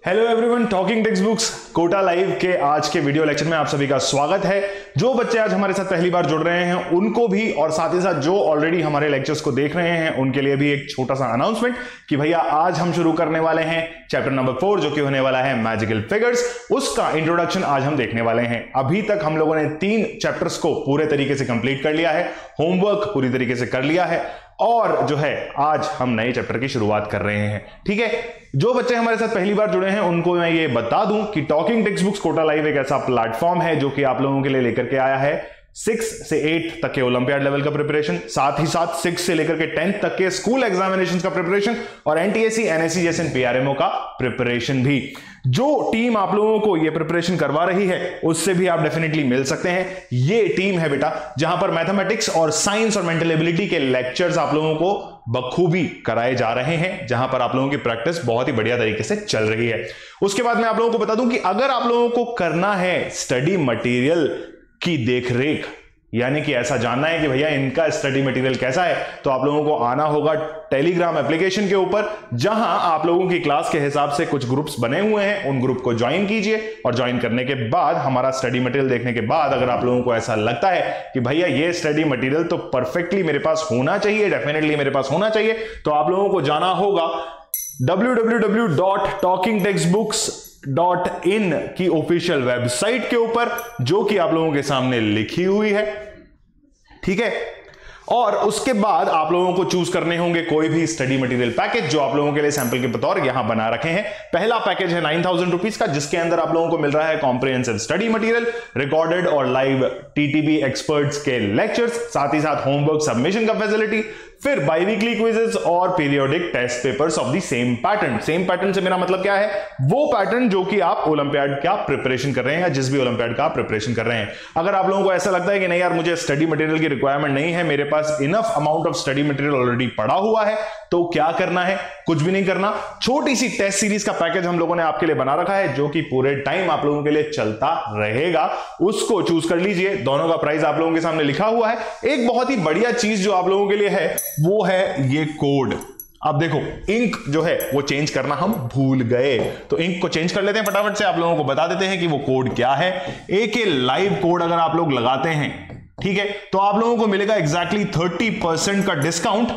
Hello everyone, talking text books Kota live के आज के वीडियो लेक्चर में आप सभी का स्वागत है। जो बच्चे आज हमारे साथ पहली बार जुड़ रहे हैं उनको भी और साथ ही साथ जो ऑलरेडी हमारे लेक्चर्स को देख रहे हैं उनके लिए भी एक छोटा सा अनाउंसमेंट कि भैया आज हम शुरू करने वाले हैं चैप्टर नंबर 4 जो कि होने वाला है मैजिकल फिगर्स। उसका इंट्रोडक्शन आज हम देखने वाले हैं। अभी तक हम लोगों ने 3 चैप्टर्स को पूरे तरीके से कंप्लीट कर लिया है, होमवर्क पूरी तरीके से कर लिया है और जो है आज हम नए चैप्टर की शुरुआत कर रहे हैं। ठीक है, जो बच्चे हमारे साथ पहली बार जुड़े हैं उनको मैं ये बता दूं कि talking text books Kota live एक ऐसा प्लेटफॉर्म है जो कि आप लोगों के लिए लेकर के आया है 6 से 8 तक के ओलंपियाड लेवल का प्रिपरेशन, साथ ही साथ 6 से लेकर के 10th तक के स्कूल एग्जामिनेशन का प्रिपरेशन और एनटीएससी, एनएससी जैसे पीआरएमओ का प्रिपरेशन भी। जो टीम आप लोगों को ये प्रिपरेशन करवा रही है उससे भी आप डेफिनेटली मिल सकते हैं। ये टीम है बेटा जहां पर मैथमेटिक्स और साइंस और मेंटल एबिलिटी के लेक्चर्स आप लोगों को बखूबी कराए जा रहे हैं, जहां पर आप लोगों की प्रैक्टिस बहुत ही बढ़िया तरीके से चल रही है। उसके बाद मैं आप लोगों को बता दूं कि अगर आप लोगों को करना है स्टडी मटेरियल की देखरेख, यानी कि ऐसा जानना है कि भैया इनका स्टडी मटेरियल कैसा है, तो आप लोगों को आना होगा टेलीग्राम एप्लीकेशन के ऊपर, जहां आप लोगों की क्लास के हिसाब से कुछ ग्रुप्स बने हुए हैं। उन ग्रुप को ज्वाइन कीजिए और ज्वाइन करने के बाद हमारा स्टडी मटेरियल देखने के बाद अगर आप लोगों को ऐसा लगता है कि भैया ये स्टडी मटेरियल तो परफेक्टली मेरे पास होना चाहिए, डेफिनेटली मेरे पास होना चाहिए, तो आप लोगों को जाना होगा www.talkingtextbooks.in की ऑफिशियल वेबसाइट के ऊपर, जो कि आप लोगों के सामने लिखी हुई है। ठीक है, और उसके बाद आप लोगों को चूज करने होंगे कोई भी स्टडी मटेरियल पैकेज जो आप लोगों के लिए सैंपल के बतौर यहां बना रखे हैं। पहला पैकेज है 9000 रुपीज का, जिसके अंदर आप लोगों को मिल रहा है कॉम्प्रिहेंसिव स्टडी मटेरियल, रिकॉर्डेड और लाइव टीटीबी एक्सपर्ट्स के लेक्चर्स, साथ ही साथ होमवर्क सबमिशन का फैसिलिटी, फिर बाईवीकली क्विजेस और periodic test papers of the same pattern. Same pattern से मेरा मतलब क्या है? वो पैटर्न जो कि आप ओलंपियाड का प्रिपरेशन कर रहे हैं या जिस भी ओलंपियाड का प्रिपरेशन कर रहे हैं। अगर आप लोगों को ऐसा लगता है कि नहीं यार मुझे स्टडी मटेरियल की रिक्वायरमेंट नहीं है, मेरे पास enough amount of study material already पड़ा हुआ है, तो क्या करना है? कुछ भी नहीं करना। छोटी सी टेस्ट सीरीज का पैकेज हम लोगों ने आपके लिए बना रखा है जो कि पूरे टाइम आप लोगों के लिए चलता रहेगा, उसको चूज कर लीजिए। दोनों का प्राइस आप लोगों के सामने लिखा हुआ है। एक बहुत ही बढ़िया चीज जो आप लोगों के लिए है वो है ये कोड। अब देखो, इंक जो है वो चेंज करना हम भूल गए, तो इंक को चेंज कर लेते हैं फटाफट से। आप लोगों को बता देते हैं कि वो कोड क्या है। एक लाइव कोड अगर आप लोग लगाते हैं, ठीक है, तो आप लोगों को मिलेगा एग्जैक्टली 30% का डिस्काउंट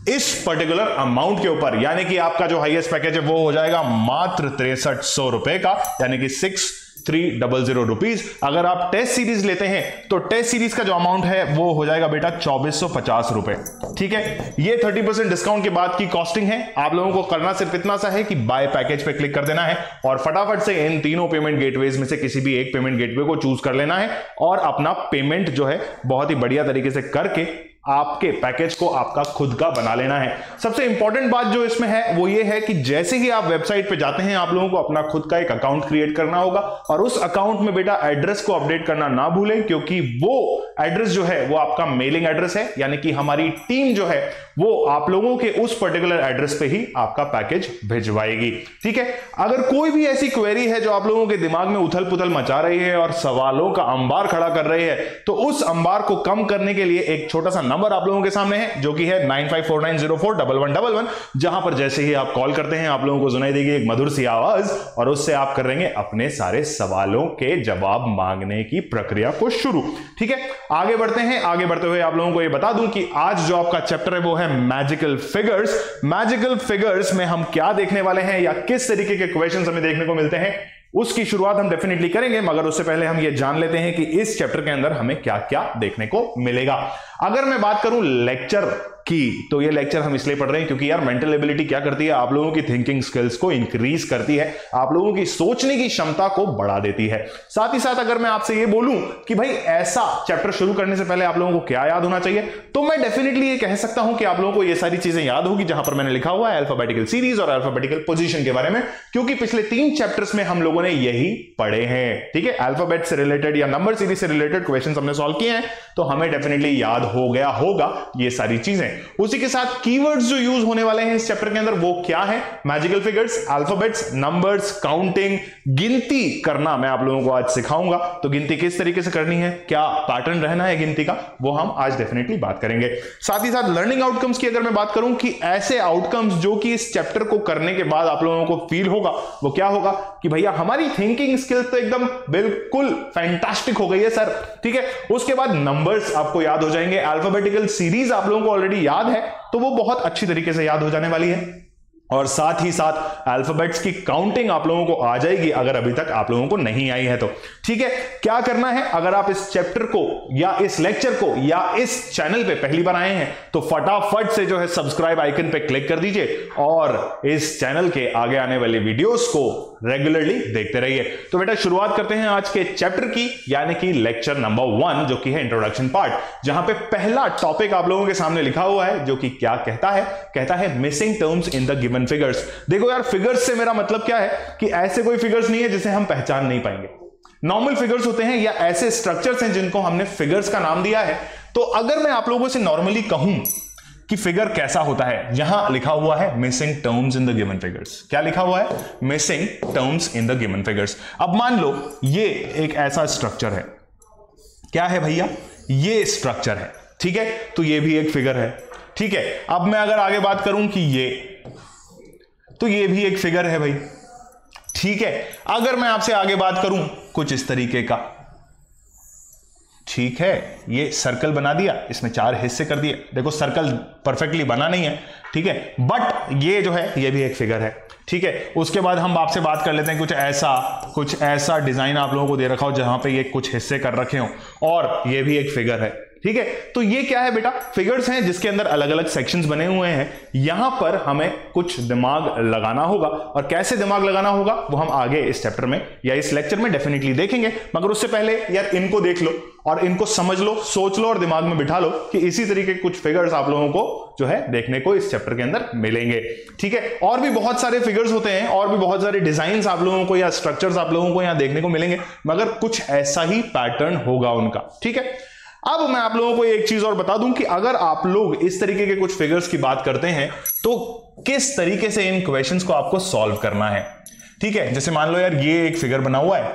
इस पर्टिकुलर अमाउंट के ऊपर, यानी कि आपका जो हाईएस्ट पैकेज है वो हो जाएगा मात्र 6300 रुपए का, यानी कि 6300 रुपीज। अगर आप टेस्ट सीरीज लेते हैं तो टेस्ट सीरीज का जो अमाउंट है वो हो जाएगा बेटा 2450 रुपए। ठीक है, ये 30% डिस्काउंट के बाद की कॉस्टिंग है। आप लोगों को करना सिर्फ इतना सा है कि बाय पैकेज पे क्लिक कर देना है और फटाफट से इन तीनों पेमेंट गेटवेज में से किसी भी एक पेमेंट गेटवे को चूज कर लेना है और अपना पेमेंट जो है बहुत ही बढ़िया तरीके से करके आपके पैकेज को आपका खुद का बना लेना है। सबसे इंपॉर्टेंट बात जो इसमें है वो ये है कि जैसे ही आप वेबसाइट पे जाते हैं आप लोगों को अपना खुद का एक अकाउंट क्रिएट करना होगा और उस अकाउंट में बेटा एड्रेस को अपडेट करना ना भूलें, क्योंकि वो एड्रेस जो है वो आपका मेलिंग एड्रेस है, यानी कि हमारी टीम जो है वो आप लोगों के उस पर्टिकुलर एड्रेस पे ही आपका पैकेज भिजवाएगी। ठीक है, अगर कोई भी ऐसी क्वेरी है जो आप लोगों के दिमाग में उथल पुथल मचा रही है और सवालों का अंबार खड़ा कर रही है, तो उस अंबार को कम करने के लिए एक छोटा सा नंबर आप लोगों के सामने है जो कि है 9549041111, जहां पर जैसे ही आप कॉल करते हैं आप लोगों को सुनाई देगी एक मधुर सी आवाज और उससे आप कर रहेंगे अपने सारे सवालों के जवाब मांगने की प्रक्रिया को शुरू। ठीक है, आगे बढ़ते हैं। आगे बढ़ते हुए आप लोगों को यह बता दूं कि आज जो आपका चैप्टर है वो है मैजिकल फिगर्स। मैजिकल फिगर्स में हम क्या देखने वाले हैं या किस तरीके के क्वेश्चंस हमें देखने को मिलते हैं उसकी शुरुआत हम डेफिनेटली करेंगे, मगर उससे पहले हम ये जान लेते हैं कि इस चैप्टर के अंदर हमें क्या क्या देखने को मिलेगा। अगर मैं बात करूं लेक्चर की, तो ये लेक्चर हम इसलिए पढ़ रहे हैं क्योंकि यार मेंटल एबिलिटी क्या करती है, आप लोगों की थिंकिंग स्किल्स को इंक्रीज करती है, आप लोगों की सोचने की क्षमता को बढ़ा देती है। साथ ही साथ अगर मैं आपसे ये बोलूं कि भाई ऐसा चैप्टर शुरू करने से पहले आप लोगों को क्या याद होना चाहिए, तो मैं डेफिनेटली ये कह सकता हूं कि आप लोगों को ये सारी चीजें याद होगी जहां पर मैंने लिखा हुआ है अल्फाबेटिकल सीरीज और अल्फाबेटिकल पोजीशन के बारे में, क्योंकि पिछले 3 चैप्टर्स में हम लोगों ने यही पढ़े हैं। ठीक है, अल्फाबेट से रिलेटेड या नंबर सीरीज से रिलेटेड क्वेश्चन हमने सॉल्व किए हैं, तो हमें डेफिनेटली याद हो गया होगा ये सारी चीजें। उसी के साथ कीवर्ड्स जो यूज होने वाले हैं इस चैप्टर के अंदर वो क्या है, magical figures, alphabets, numbers, counting, गिनती करना मैं आप लोगों को आज सिखाऊंगा। तो गिनती किस तरीके से करनी है, क्या पैटर्न रहना है गिनती का, वो हम आज डेफिनेटली बात करेंगे। साथ ही साथ लर्निंग आउटकम्स की अगर मैं बात करूं कि ऐसे आउटकम्स जो कि इस चैप्टर को करने के बाद आप लोगों को फील होगा, वो क्या होगा कि भैया हमारी थिंकिंग स्किल्स तो एकदम बिल्कुल फैंटास्टिक हो गई है सर। ठीक है, उसके बाद नंबर्स आपको याद हो जाएंगे, अल्फाबेटिकल सीरीज आप लोगों को ऑलरेडी याद है तो वो बहुत अच्छी तरीके से याद हो जाने वाली है, और साथ ही साथ अल्फाबेट्स की काउंटिंग आप लोगों को आ जाएगी अगर अभी तक आप लोगों को नहीं आई है तो। ठीक है, क्या करना है, अगर आप इस चैप्टर को या इस लेक्चर को या इस चैनल पे पहली बार आए हैं तो फटाफट से जो है सब्सक्राइब आइकन पे क्लिक कर दीजिए और इस चैनल के आगे आने वाले वीडियोस को रेगुलरली देखते रहिए। तो बेटा शुरुआत करते हैं आज के चैप्टर की, यानी कि लेक्चर नंबर 1 जो कि है इंट्रोडक्शन पार्ट, जहां पे पहला टॉपिक आप लोगों के सामने लिखा हुआ है जो कि क्या कहता है missing terms in the given figures. देखो यार, फिगर्स से मेरा मतलब क्या है कि ऐसे कोई फिगर्स नहीं है जिसे हम पहचान नहीं पाएंगे। नॉर्मल फिगर्स होते हैं या ऐसे स्ट्रक्चर्स हैं जिनको हमने फिगर्स का नाम दिया है। तो अगर मैं आप लोगों से नॉर्मली कहूं कि फिगर कैसा होता है, यहां लिखा हुआ है missing terms in the given figures. क्या लिखा हुआ है, missing terms in the given figures. अब मान लो ये एक ऐसा स्ट्रक्चर है, क्या है भैया, ये स्ट्रक्चर है। ठीक है, तो ये भी एक फिगर है। ठीक है, अब मैं अगर आगे बात करूं कि ये, तो ये भी एक फिगर है भाई। ठीक है, अगर मैं आपसे आगे बात करूं कुछ इस तरीके का, ठीक है, ये सर्कल बना दिया, इसमें 4 हिस्से कर दिए। देखो सर्कल परफेक्टली बना नहीं है, ठीक है, बट ये जो है ये भी एक फिगर है। ठीक है, उसके बाद हम आपसे बात कर लेते हैं कुछ ऐसा डिजाइन आप लोगों को दे रखा हो जहां पे ये कुछ हिस्से कर रखे हो, और ये भी एक फिगर है। ठीक है, तो ये क्या है बेटा, फिगर्स हैं जिसके अंदर अलग अलग सेक्शंस बने हुए हैं। यहां पर हमें कुछ दिमाग लगाना होगा, और कैसे दिमाग लगाना होगा वो हम आगे इस चैप्टर में या इस लेक्चर में डेफिनेटली देखेंगे। मगर उससे पहले यार इनको देख लो और इनको समझ लो, सोच लो और दिमाग में बिठा लो कि इसी तरीके के कुछ फिगर्स आप लोगों को जो है देखने को इस चैप्टर के अंदर मिलेंगे। ठीक है, और भी बहुत सारे फिगर्स होते हैं और भी बहुत सारे डिजाइन आप लोगों को या स्ट्रक्चर्स आप लोगों को यहां देखने को मिलेंगे, मगर कुछ ऐसा ही पैटर्न होगा उनका। ठीक है, अब मैं आप लोगों को एक चीज और बता दूं कि अगर आप लोग इस तरीके के कुछ फिगर्स की बात करते हैं तो किस तरीके से इन क्वेश्चंस को आपको सॉल्व करना है। ठीक है, जैसे मान लो यार ये एक फिगर बना हुआ है,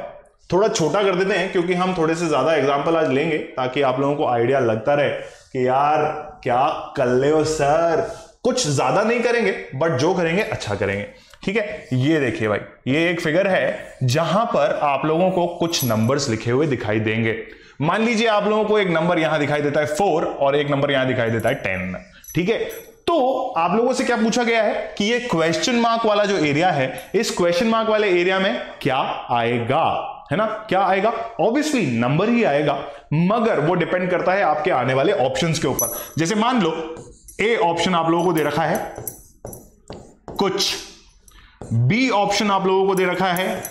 थोड़ा छोटा कर देते हैं क्योंकि हम थोड़े से ज्यादा एग्जांपल आज लेंगे ताकि आप लोगों को आइडिया लगता रहे कि यार क्या कर ले हो सर। कुछ ज्यादा नहीं करेंगे बट जो करेंगे अच्छा करेंगे। ठीक है, ये देखिए भाई, ये एक फिगर है जहां पर आप लोगों को कुछ नंबर्स लिखे हुए दिखाई देंगे। मान लीजिए आप लोगों को एक नंबर यहां दिखाई देता है 4 और एक नंबर यहां दिखाई देता है 10। ठीक है, तो आप लोगों से क्या पूछा गया है कि ये क्वेश्चन मार्क वाला जो एरिया है, इस क्वेश्चन मार्क वाले एरिया में क्या आएगा, है ना, क्या आएगा, ऑब्वियसली नंबर ही आएगा, मगर वो डिपेंड करता है आपके आने वाले ऑप्शंस के ऊपर। जैसे मान लो ए ऑप्शन आप लोगों को दे रखा है कुछ, बी ऑप्शन आप लोगों को दे रखा है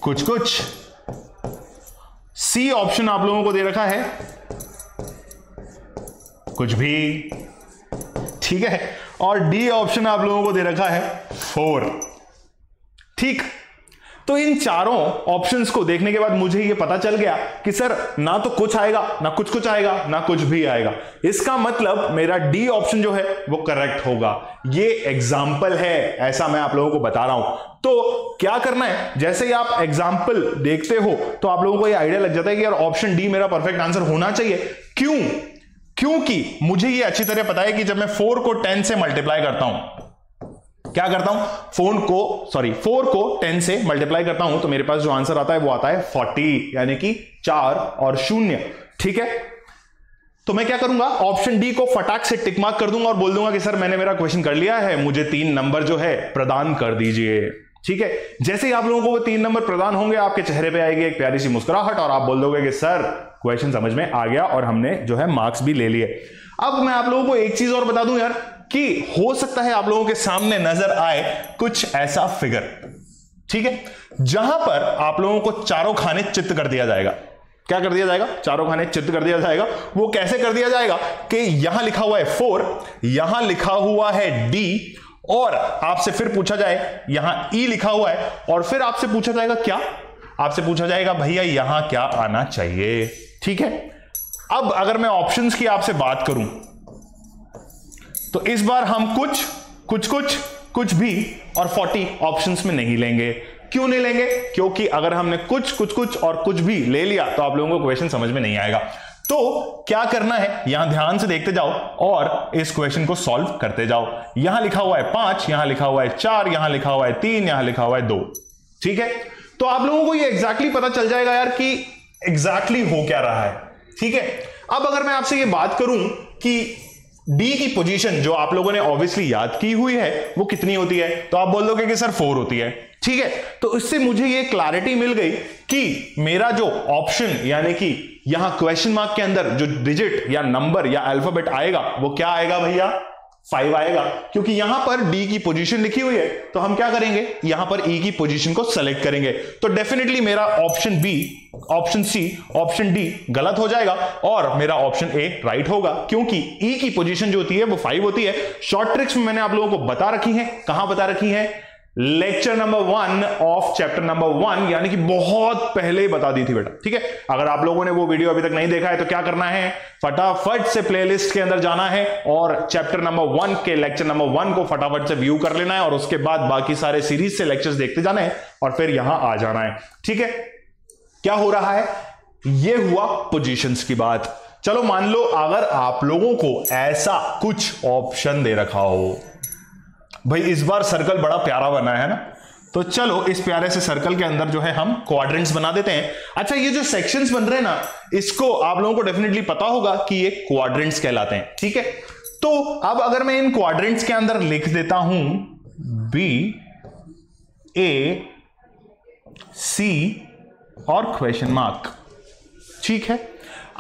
कुछ, सी ऑप्शन आप लोगों को दे रखा है कुछ भी, ठीक है, और डी ऑप्शन आप लोगों को दे रखा है 4। ठीक, तो इन चारों ऑप्शंस को देखने के बाद मुझे यह पता चल गया कि सर ना तो कुछ आएगा, ना कुछ आएगा, ना कुछ भी आएगा। इसका मतलब मेरा डी ऑप्शन जो है वो करेक्ट होगा। ये एग्जाम्पल है, ऐसा मैं आप लोगों को बता रहा हूं। तो क्या करना है, जैसे ही आप एग्जाम्पल देखते हो तो आप लोगों को यह आइडिया लग जाता है कि यार ऑप्शन डी मेरा परफेक्ट आंसर होना चाहिए। क्यों? क्योंकि मुझे यह अच्छी तरह पता है कि जब मैं 4 को 10 से मल्टीप्लाई करता हूं, क्या करता हूं, 4 को 10 से मल्टीप्लाई करता हूं तो मेरे पास जो आंसर आता है वो आता है 40, यानी कि 4 और 0। ठीक है, तो मैं क्या करूंगा, ऑप्शन डी को फटाक से टिक मार्क कर दूंगा और बोल दूंगा कि सर मैंने मेरा क्वेश्चन कर लिया है, मुझे 3 नंबर जो है प्रदान कर दीजिए। ठीक है, जैसे ही आप लोगों को वो 3 नंबर प्रदान होंगे, आपके चेहरे पे आएगी एक प्यारी सी मुस्कुराहट और आप बोल दोगे कि सर क्वेश्चन समझ में आ गया और हमने जो है मार्क्स भी ले लिए। अब मैं आप लोगों को एक चीज और बता दूं यार कि हो सकता है आप लोगों के सामने नजर आए कुछ ऐसा फिगर, ठीक है, जहां पर आप लोगों को चारों खाने चित्त कर दिया जाएगा। क्या कर दिया जाएगा, चारों खाने चित्त कर दिया जाएगा। वो कैसे कर दिया जाएगा कि यहां लिखा हुआ है 4, यहां लिखा हुआ है D, और आपसे फिर पूछा जाए यहां E लिखा हुआ है, और फिर आपसे पूछा जाएगा क्या, आपसे पूछा जाएगा भैया यहां क्या आना चाहिए। ठीक है, अब अगर मैं ऑप्शंस की आपसे बात करूं तो इस बार हम कुछ भी और 40 ऑप्शंस में नहीं लेंगे। क्यों नहीं लेंगे? क्योंकि अगर हमने कुछ और कुछ भी ले लिया तो आप लोगों को क्वेश्चन समझ में नहीं आएगा। तो क्या करना है, यहां ध्यान से देखते जाओ और इस क्वेश्चन को सॉल्व करते जाओ। यहां लिखा हुआ है 5, यहां लिखा हुआ है 4, यहां लिखा हुआ है 3, यहां लिखा हुआ है 2। ठीक है, तो आप लोगों को ये एग्जैक्टली पता चल जाएगा यार कि एग्जैक्टली हो क्या रहा है। ठीक है, अब अगर मैं आपसे ये बात करूं कि डी की पोजीशन जो आप लोगों ने ऑब्वियसली याद की हुई है वो कितनी होती है, तो आप बोल दोगे कि सर 4 होती है। ठीक है, तो इससे मुझे ये क्लैरिटी मिल गई कि मेरा जो ऑप्शन यानी कि यहां क्वेश्चन मार्क के अंदर जो डिजिट या नंबर या अल्फाबेट आएगा वो क्या आएगा भैया, 5 आएगा। क्योंकि यहां पर डी की पोजीशन लिखी हुई है तो हम क्या करेंगे, यहां पर ई की पोजीशन को सेलेक्ट करेंगे। तो डेफिनेटली मेरा option B, option C, option D गलत हो जाएगा और मेरा ऑप्शन ए राइट होगा, क्योंकि ई की पोजीशन जो होती है वो 5 होती है। शॉर्ट ट्रिक्स में मैंने आप लोगों को बता रखी है। कहां बता रखी है? Lecture number 1 of chapter number 1, यानी कि बहुत पहले बता दी थी बेटा। ठीक है, अगर आप लोगों ने वो वीडियो अभी तक नहीं देखा है तो क्या करना है, फटाफट से प्लेलिस्ट के अंदर जाना है और चैप्टर नंबर 1 के लेक्चर नंबर 1 को फटाफट से व्यू कर लेना है और उसके बाद बाकी सारे सीरीज से लेक्चर्स देखते जाना है और फिर यहां आ जाना है। ठीक है, क्या हो रहा है, ये हुआ पोजीशंस की बात। चलो मान लो अगर आप लोगों को ऐसा कुछ ऑप्शन दे रखा हो, भाई इस बार सर्कल बड़ा प्यारा बना है ना, तो चलो इस प्यारे से सर्कल के अंदर जो है हम क्वाड्रेंट्स बना देते हैं। अच्छा, ये जो सेक्शंस बन रहे हैं ना, इसको आप लोगों को डेफिनेटली पता होगा कि ये क्वाड्रेंट्स कहलाते हैं। ठीक है, तो अब अगर मैं इन क्वाड्रेंट्स के अंदर लिख देता हूं बी, ए, सी और क्वेश्चन मार्क। ठीक है,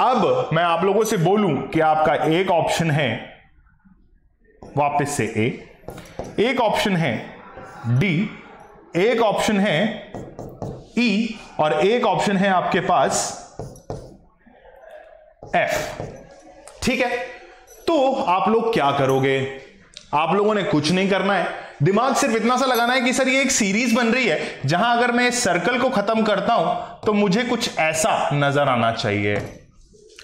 अब मैं आप लोगों से बोलूं कि आपका एक ऑप्शन है वापस से ए, एक ऑप्शन है डी, एक ऑप्शन है ई और एक ऑप्शन है आपके पास एफ। ठीक है, तो आप लोग क्या करोगे? आप लोगों ने कुछ नहीं करना है, दिमाग सिर्फ इतना सा लगाना है कि सर ये एक सीरीज बन रही है जहां अगर मैं इस सर्कल को खत्म करता हूं तो मुझे कुछ ऐसा नजर आना चाहिए,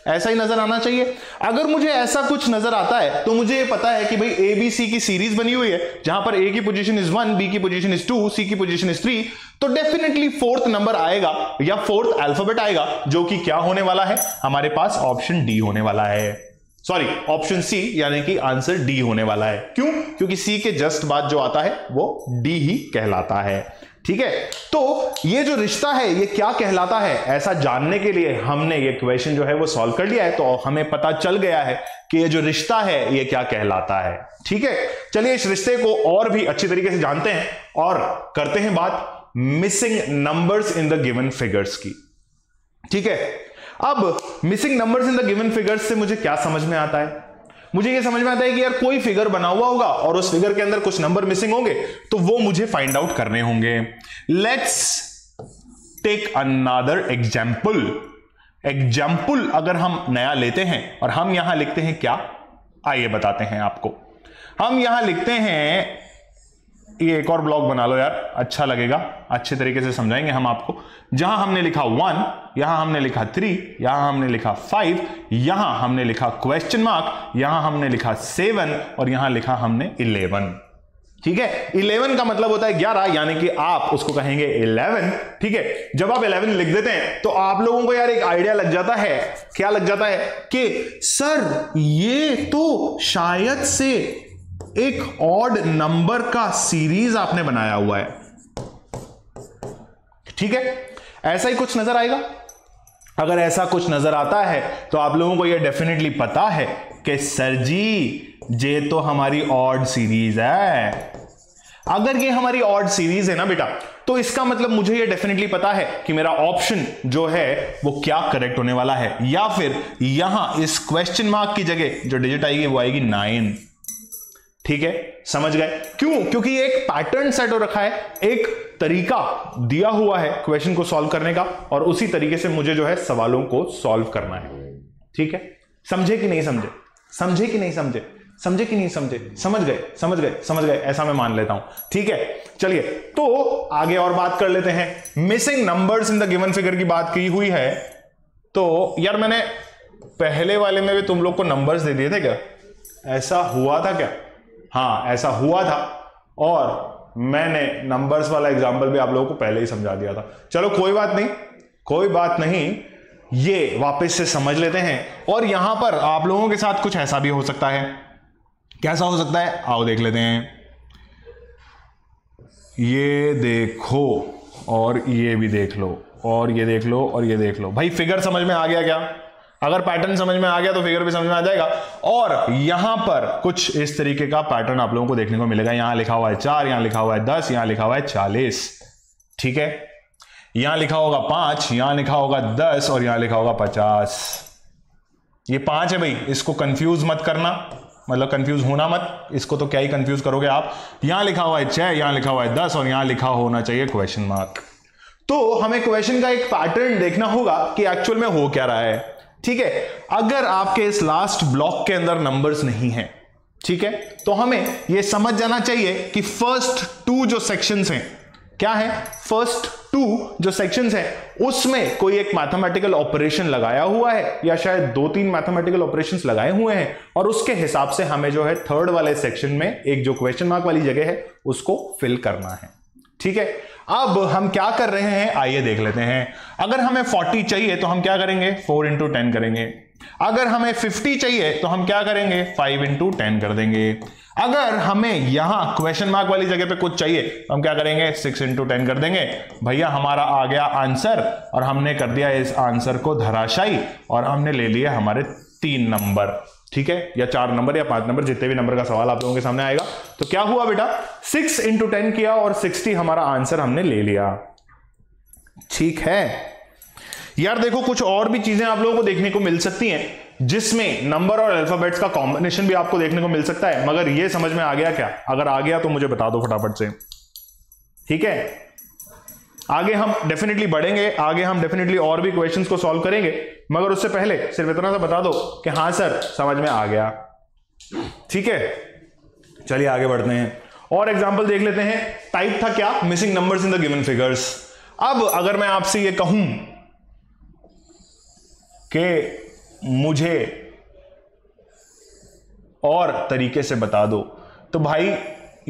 ऐसा ही नजर आना चाहिए। अगर मुझे ऐसा कुछ नजर आता है तो मुझे ये पता है कि भाई ए बी सी की सीरीज बनी हुई है जहां पर ए की पोजीशन इज 1, बी की पोजीशन इज 2, सी की पोजीशन इज 3, तो डेफिनेटली 4th नंबर आएगा या 4th अल्फाबेट आएगा, जो कि क्या होने वाला है, हमारे पास ऑप्शन डी होने वाला है। सॉरी, ऑप्शन सी, यानी कि आंसर डी होने वाला है। क्यों? क्योंकि सी के जस्ट बाद जो आता है वो डी ही कहलाता है। ठीक है, तो ये जो रिश्ता है ये क्या कहलाता है, ऐसा जानने के लिए हमने ये क्वेश्चन जो है वो सॉल्व कर लिया है, तो हमें पता चल गया है कि ये जो रिश्ता है ये क्या कहलाता है। ठीक है, चलिए इस रिश्ते को और भी अच्छी तरीके से जानते हैं और करते हैं बात missing numbers in the given figures की। ठीक है, अब missing numbers in the given figures से मुझे क्या समझ में आता है? मुझे ये समझ में आता है कि यार कोई फिगर बना हुआ होगा और उस फिगर के अंदर कुछ नंबर मिसिंग होंगे, तो वो मुझे फाइंड आउट करने होंगे। लेट्स टेक अनदर एग्जाम्पल अगर हम नया लेते हैं और हम यहां लिखते हैं क्या, आइए बताते हैं आपको। हम यहां लिखते हैं, ये एक और ब्लॉक बना लो यार, अच्छा लगेगा, अच्छे तरीके से समझाएंगे हम आपको। जहां हमने लिखा 1, यहां हमने लिखा 3, यहां हमने लिखा 5, यहां हमने लिखा क्वेश्चन मार्क, यहां हमने लिखा 7 और यहां लिखा हमने 11। ठीक है, 11 का मतलब होता है 11, यानी कि आप उसको कहेंगे 11। ठीक है, जब आप 11 लिख देते हैं तो आप लोगों को यार एक आइडिया लग जाता है, क्या लग जाता है कि सर ये तो शायद से एक ऑड नंबर का सीरीज आपने बनाया हुआ है। ठीक है, ऐसा ही कुछ नजर आएगा। अगर ऐसा कुछ नजर आता है तो आप लोगों को यह डेफिनेटली पता है कि सर जी ये तो हमारी ऑड सीरीज है। अगर ये हमारी ऑड सीरीज है ना बेटा, तो इसका मतलब मुझे ये डेफिनेटली पता है कि मेरा ऑप्शन जो है वो क्या करेक्ट होने वाला है, या फिर यहां इस क्वेश्चन मार्क की जगह जो डिजिट आएगी वो आएगी 9। ठीक है, समझ गए? क्यों? क्योंकि एक पैटर्न सेट हो रखा है, एक तरीका दिया हुआ है क्वेश्चन को सॉल्व करने का, और उसी तरीके से मुझे जो है सवालों को सॉल्व करना है। ठीक है, समझे कि नहीं समझे? समझे कि नहीं समझे? समझे कि नहीं समझे? समझ गए, समझ गए, समझ गए, ऐसा मैं मान लेता हूं। ठीक है, चलिए तो आगे और बात कर लेते हैं। Missing numbers in the given figure की बात की हुई है, तो यार मैंने पहले वाले में भी तुम लोग को नंबर्स दे दिए थे क्या? ऐसा हुआ था क्या? हाँ ऐसा हुआ था, और मैंने नंबर्स वाला एग्जांपल भी आप लोगों को पहले ही समझा दिया था। चलो कोई बात नहीं, कोई बात नहीं, ये वापस से समझ लेते हैं। और यहां पर आप लोगों के साथ कुछ ऐसा भी हो सकता है। कैसा हो सकता है? आओ देख लेते हैं। ये देखो और ये भी देख लो, और ये देख लो, और ये देख लो। भाई फिगर समझ में आ गया क्या? अगर पैटर्न समझ में आ गया तो फिगर भी समझ में आ जाएगा। और यहां पर कुछ इस तरीके का पैटर्न आप लोगों को देखने को मिलेगा। यहां लिखा हुआ है 4, यहां लिखा हुआ है 10, यहां लिखा हुआ है 40। ठीक है, यहां लिखा होगा 5, यहां लिखा होगा 10, और यहां लिखा होगा 50। ये 5 है भाई, इसको कंफ्यूज मत करना, मतलब कंफ्यूज होना मत, इसको तो क्या ही कंफ्यूज करोगे आप। यहां लिखा हुआ है 6, यहां लिखा हुआ है 10, और यहां लिखा होना चाहिए क्वेश्चन मार्क। तो हमें क्वेश्चन का एक पैटर्न देखना होगा कि एक्चुअल में हो क्या रहा है। ठीक है, अगर आपके इस लास्ट ब्लॉक के अंदर नंबर्स नहीं है, ठीक है, तो हमें यह समझ जाना चाहिए कि फर्स्ट 2 जो सेक्शंस हैं, क्या है? फर्स्ट 2 जो सेक्शंस हैं उसमें कोई एक मैथमेटिकल ऑपरेशन लगाया हुआ है, या शायद 2-3 मैथमेटिकल ऑपरेशंस लगाए हुए हैं, और उसके हिसाब से हमें जो है थर्ड वाले सेक्शन में एक जो क्वेश्चन मार्क वाली जगह है उसको फिल करना है। ठीक है, अब हम क्या कर रहे हैं आइए देख लेते हैं। अगर हमें 40 चाहिए तो हम क्या करेंगे? 4 × 10 करेंगे। अगर हमें 50 चाहिए तो हम क्या करेंगे? 5 × 10 कर देंगे। अगर हमें यहां क्वेश्चन मार्क वाली जगह पे कुछ चाहिए तो हम क्या करेंगे? 6 × 10 कर देंगे। भैया हमारा आ गया आंसर, और हमने कर दिया इस आंसर को धराशायी, और हमने ले लिए हमारे 3 नंबर। ठीक है, या 4 नंबर या 5 नंबर, जितने भी नंबर का सवाल आप लोगों के सामने आएगा। तो क्या हुआ बेटा? 6 × 10 किया और 60 हमारा आंसर हमने ले लिया। ठीक है यार, देखो कुछ और भी चीजें आप लोगों को देखने को मिल सकती हैं जिसमें नंबर और अल्फाबेट्स का कॉम्बिनेशन भी आपको देखने को मिल सकता है, मगर ये समझ में आ गया क्या? अगर आ गया तो मुझे बता दो फटाफट से। ठीक है, आगे हम डेफिनेटली बढ़ेंगे, आगे हम डेफिनेटली और भी क्वेश्चंस को सॉल्व करेंगे, मगर उससे पहले सिर्फ इतना सा बता दो कि हाँ सर समझ में आ गया। ठीक है, चलिए आगे बढ़ते हैं और एग्जांपल देख लेते हैं। टाइप था क्या? Missing numbers in the given figures. अब अगर मैं आपसे ये कहूं कि मुझे और तरीके से बता दो, तो भाई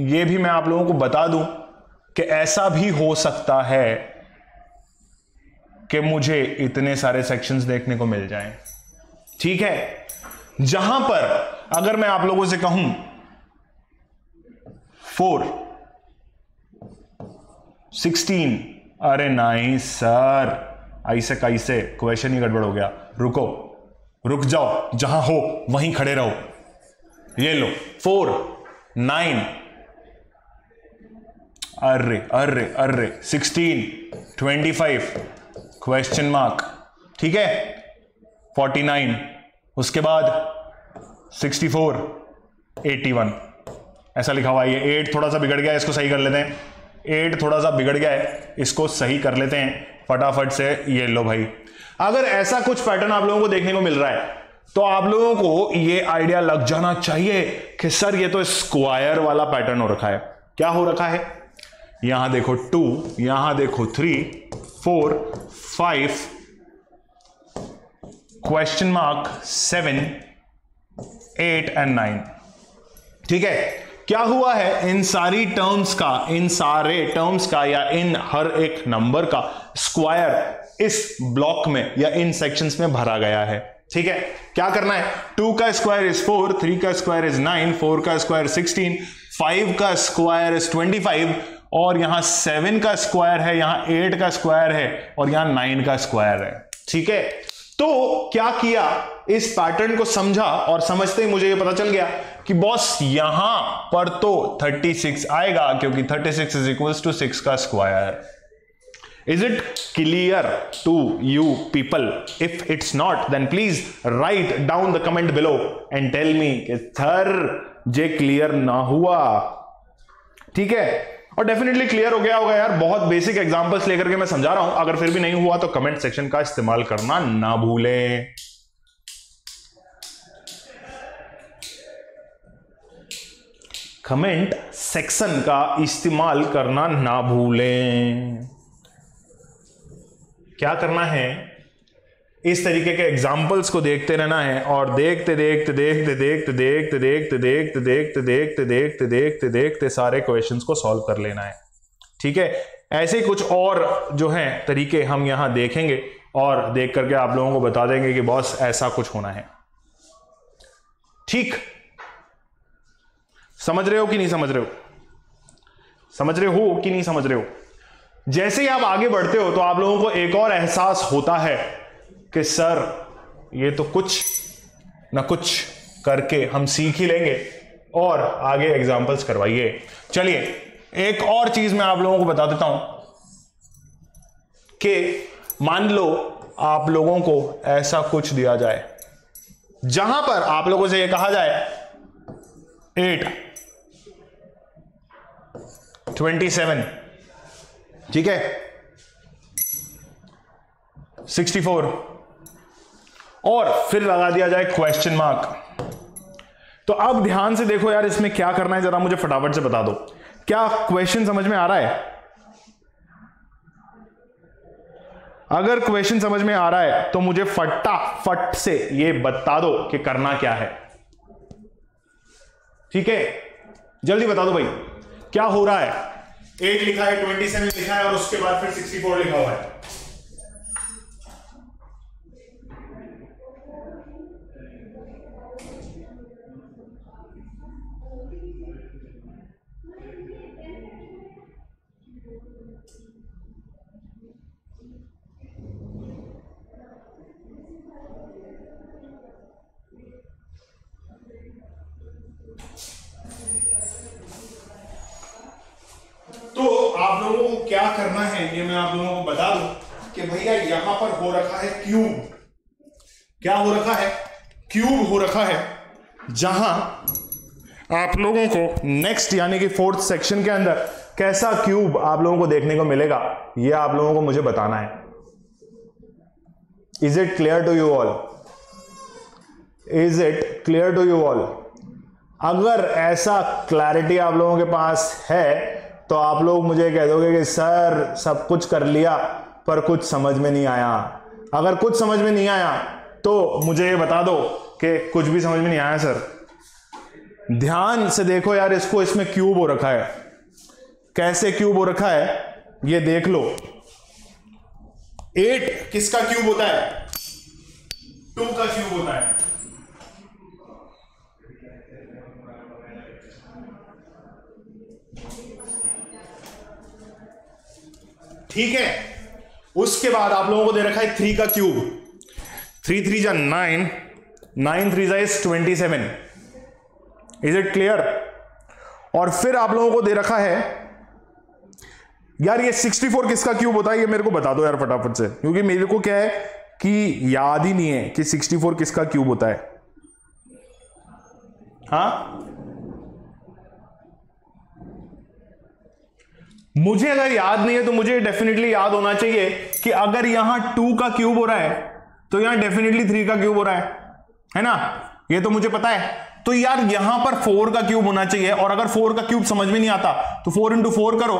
ये भी मैं आप लोगों को बता दूं कि ऐसा भी हो सकता है कि मुझे इतने सारे सेक्शंस देखने को मिल जाएं। ठीक है, जहां पर अगर मैं आप लोगों से कहूं 4, 16, अरे नहीं सर ऐसे कैसे, क्वेश्चन ही गड़बड़ हो गया। रुको, रुक जाओ, जहां हो वहीं खड़े रहो। ये लो 4, 9, अरे अरे अरे 16, 25 क्वेश्चन मार्क। ठीक है, 49, उसके बाद 64, 81 ऐसा लिखा हुआ है। ये 8 थोड़ा सा बिगड़ गया है, इसको सही कर लेते हैं। 8 थोड़ा सा बिगड़ गया है, इसको सही कर लेते हैं फटाफट से। ये लो भाई, अगर ऐसा कुछ पैटर्न आप लोगों को देखने को मिल रहा है तो आप लोगों को ये आइडिया लग जाना चाहिए कि सर ये तो स्क्वायर वाला पैटर्न हो रखा है। क्या हो रखा है? यहां देखो 2, यहां देखो 3, 4, 5 क्वेश्चन मार्क 7, 8 और 9। ठीक है, क्या हुआ है? इन सारी टर्म्स का, इन सारे टर्म्स का या इन हर एक नंबर का स्क्वायर इस ब्लॉक में या इन सेक्शंस में भरा गया है। ठीक है, क्या करना है? 2 का स्क्वायर इज 4, 3 का स्क्वायर इज 9, 4 का स्क्वायर 16, 5 का स्क्वायर इज 25, और यहां 7 का स्क्वायर है, यहां 8 का स्क्वायर है, और यहां 9 का स्क्वायर है। ठीक है, तो क्या किया? इस पैटर्न को समझा, और समझते ही मुझे ये पता चल गया कि बॉस यहां पर तो 36 आएगा, क्योंकि 36 इज इक्वल्स टू 6 का square. Is it clear to you people? If it's not, then please write down the comment below and tell me कि सर जे क्लियर ना हुआ। ठीक है, और डेफिनेटली क्लियर हो गया होगा यार, बहुत बेसिक एग्जांपल्स लेकर के मैं समझा रहा हूं। अगर फिर भी नहीं हुआ तो कमेंट सेक्शन का इस्तेमाल करना ना भूलें। कमेंट सेक्शन का इस्तेमाल करना ना भूलें। क्या करना है? इस तरीके के एग्जाम्पल्स को देखते रहना है और देखते देखते देखते देखते देखते देखते देखते देखते देखते देखते देखते देखते सारे क्वेश्चंस को सॉल्व कर लेना है। ठीक है, ऐसे कुछ और जो है तरीके हम यहां देखेंगे और देख करके आप लोगों को बता देंगे कि बॉस ऐसा कुछ होना है। ठीक, समझ रहे हो कि नहीं समझ रहे हो? समझ रहे हो कि नहीं समझ रहे हो? जैसे ही आप आगे बढ़ते हो तो आप लोगों को एक और एहसास होता है कि सर ये तो कुछ ना कुछ करके हम सीख ही लेंगे और आगे एग्जाम्पल्स करवाइए। चलिए एक और चीज मैं आप लोगों को बता देता हूं कि मान लो आप लोगों को ऐसा कुछ दिया जाए जहां पर आप लोगों से ये कहा जाए 8, 27, ठीक है, 64 और फिर लगा दिया जाए क्वेश्चन मार्क। तो अब ध्यान से देखो यार, इसमें क्या करना है जरा मुझे फटाफट से बता दो। क्या क्वेश्चन समझ में आ रहा है? अगर क्वेश्चन समझ में आ रहा है तो मुझे फटाफट से ये बता दो कि करना क्या है। ठीक है, जल्दी बता दो भाई क्या हो रहा है। 8 लिखा है, 27 लिखा है और उसके बाद फिर 64 लिखा हुआ है। तो आप लोगों को क्या करना है ये मैं आप लोगों को बता दूं कि भैया यहां पर हो रखा है क्यूब। क्या हो रखा है? क्यूब हो रखा है, जहां आप लोगों को नेक्स्ट यानी कि 4th सेक्शन के अंदर कैसा क्यूब आप लोगों को देखने को मिलेगा ये आप लोगों को मुझे बताना है। Is it clear to you all? Is it clear to you all? अगर ऐसा क्लैरिटी आप लोगों के पास है तो आप लोग मुझे कह दोगे कि सर सब कुछ कर लिया पर कुछ समझ में नहीं आया। अगर कुछ समझ में नहीं आया तो मुझे ये बता दो कि कुछ भी समझ में नहीं आया सर। ध्यान से देखो यार इसको, इसमें क्यूब हो रखा है। कैसे क्यूब हो रखा है ये देख लो। 8 किसका क्यूब होता है? 2 का क्यूब होता है। ठीक है, उसके बाद आप लोगों को दे रखा है 3 का क्यूब। 3 3 जा 9, 9 3 जा 27। Is it clear? और फिर आप लोगों को दे रखा है यार ये 64 किसका क्यूब होता है ये मेरे को बता दो यार फटाफट से, क्योंकि मेरे को क्या है कि याद ही नहीं है कि 64 किसका क्यूब होता है। हाँ, मुझे अगर याद नहीं है तो मुझे डेफिनेटली याद होना चाहिए कि अगर यहां 2 का क्यूब हो रहा है तो यहां डेफिनेटली 3 का क्यूब हो रहा है ना? ये तो मुझे पता है। तो यार यहां पर 4 का क्यूब होना चाहिए, और अगर 4 का क्यूब समझ में नहीं आता तो 4 into 4 करो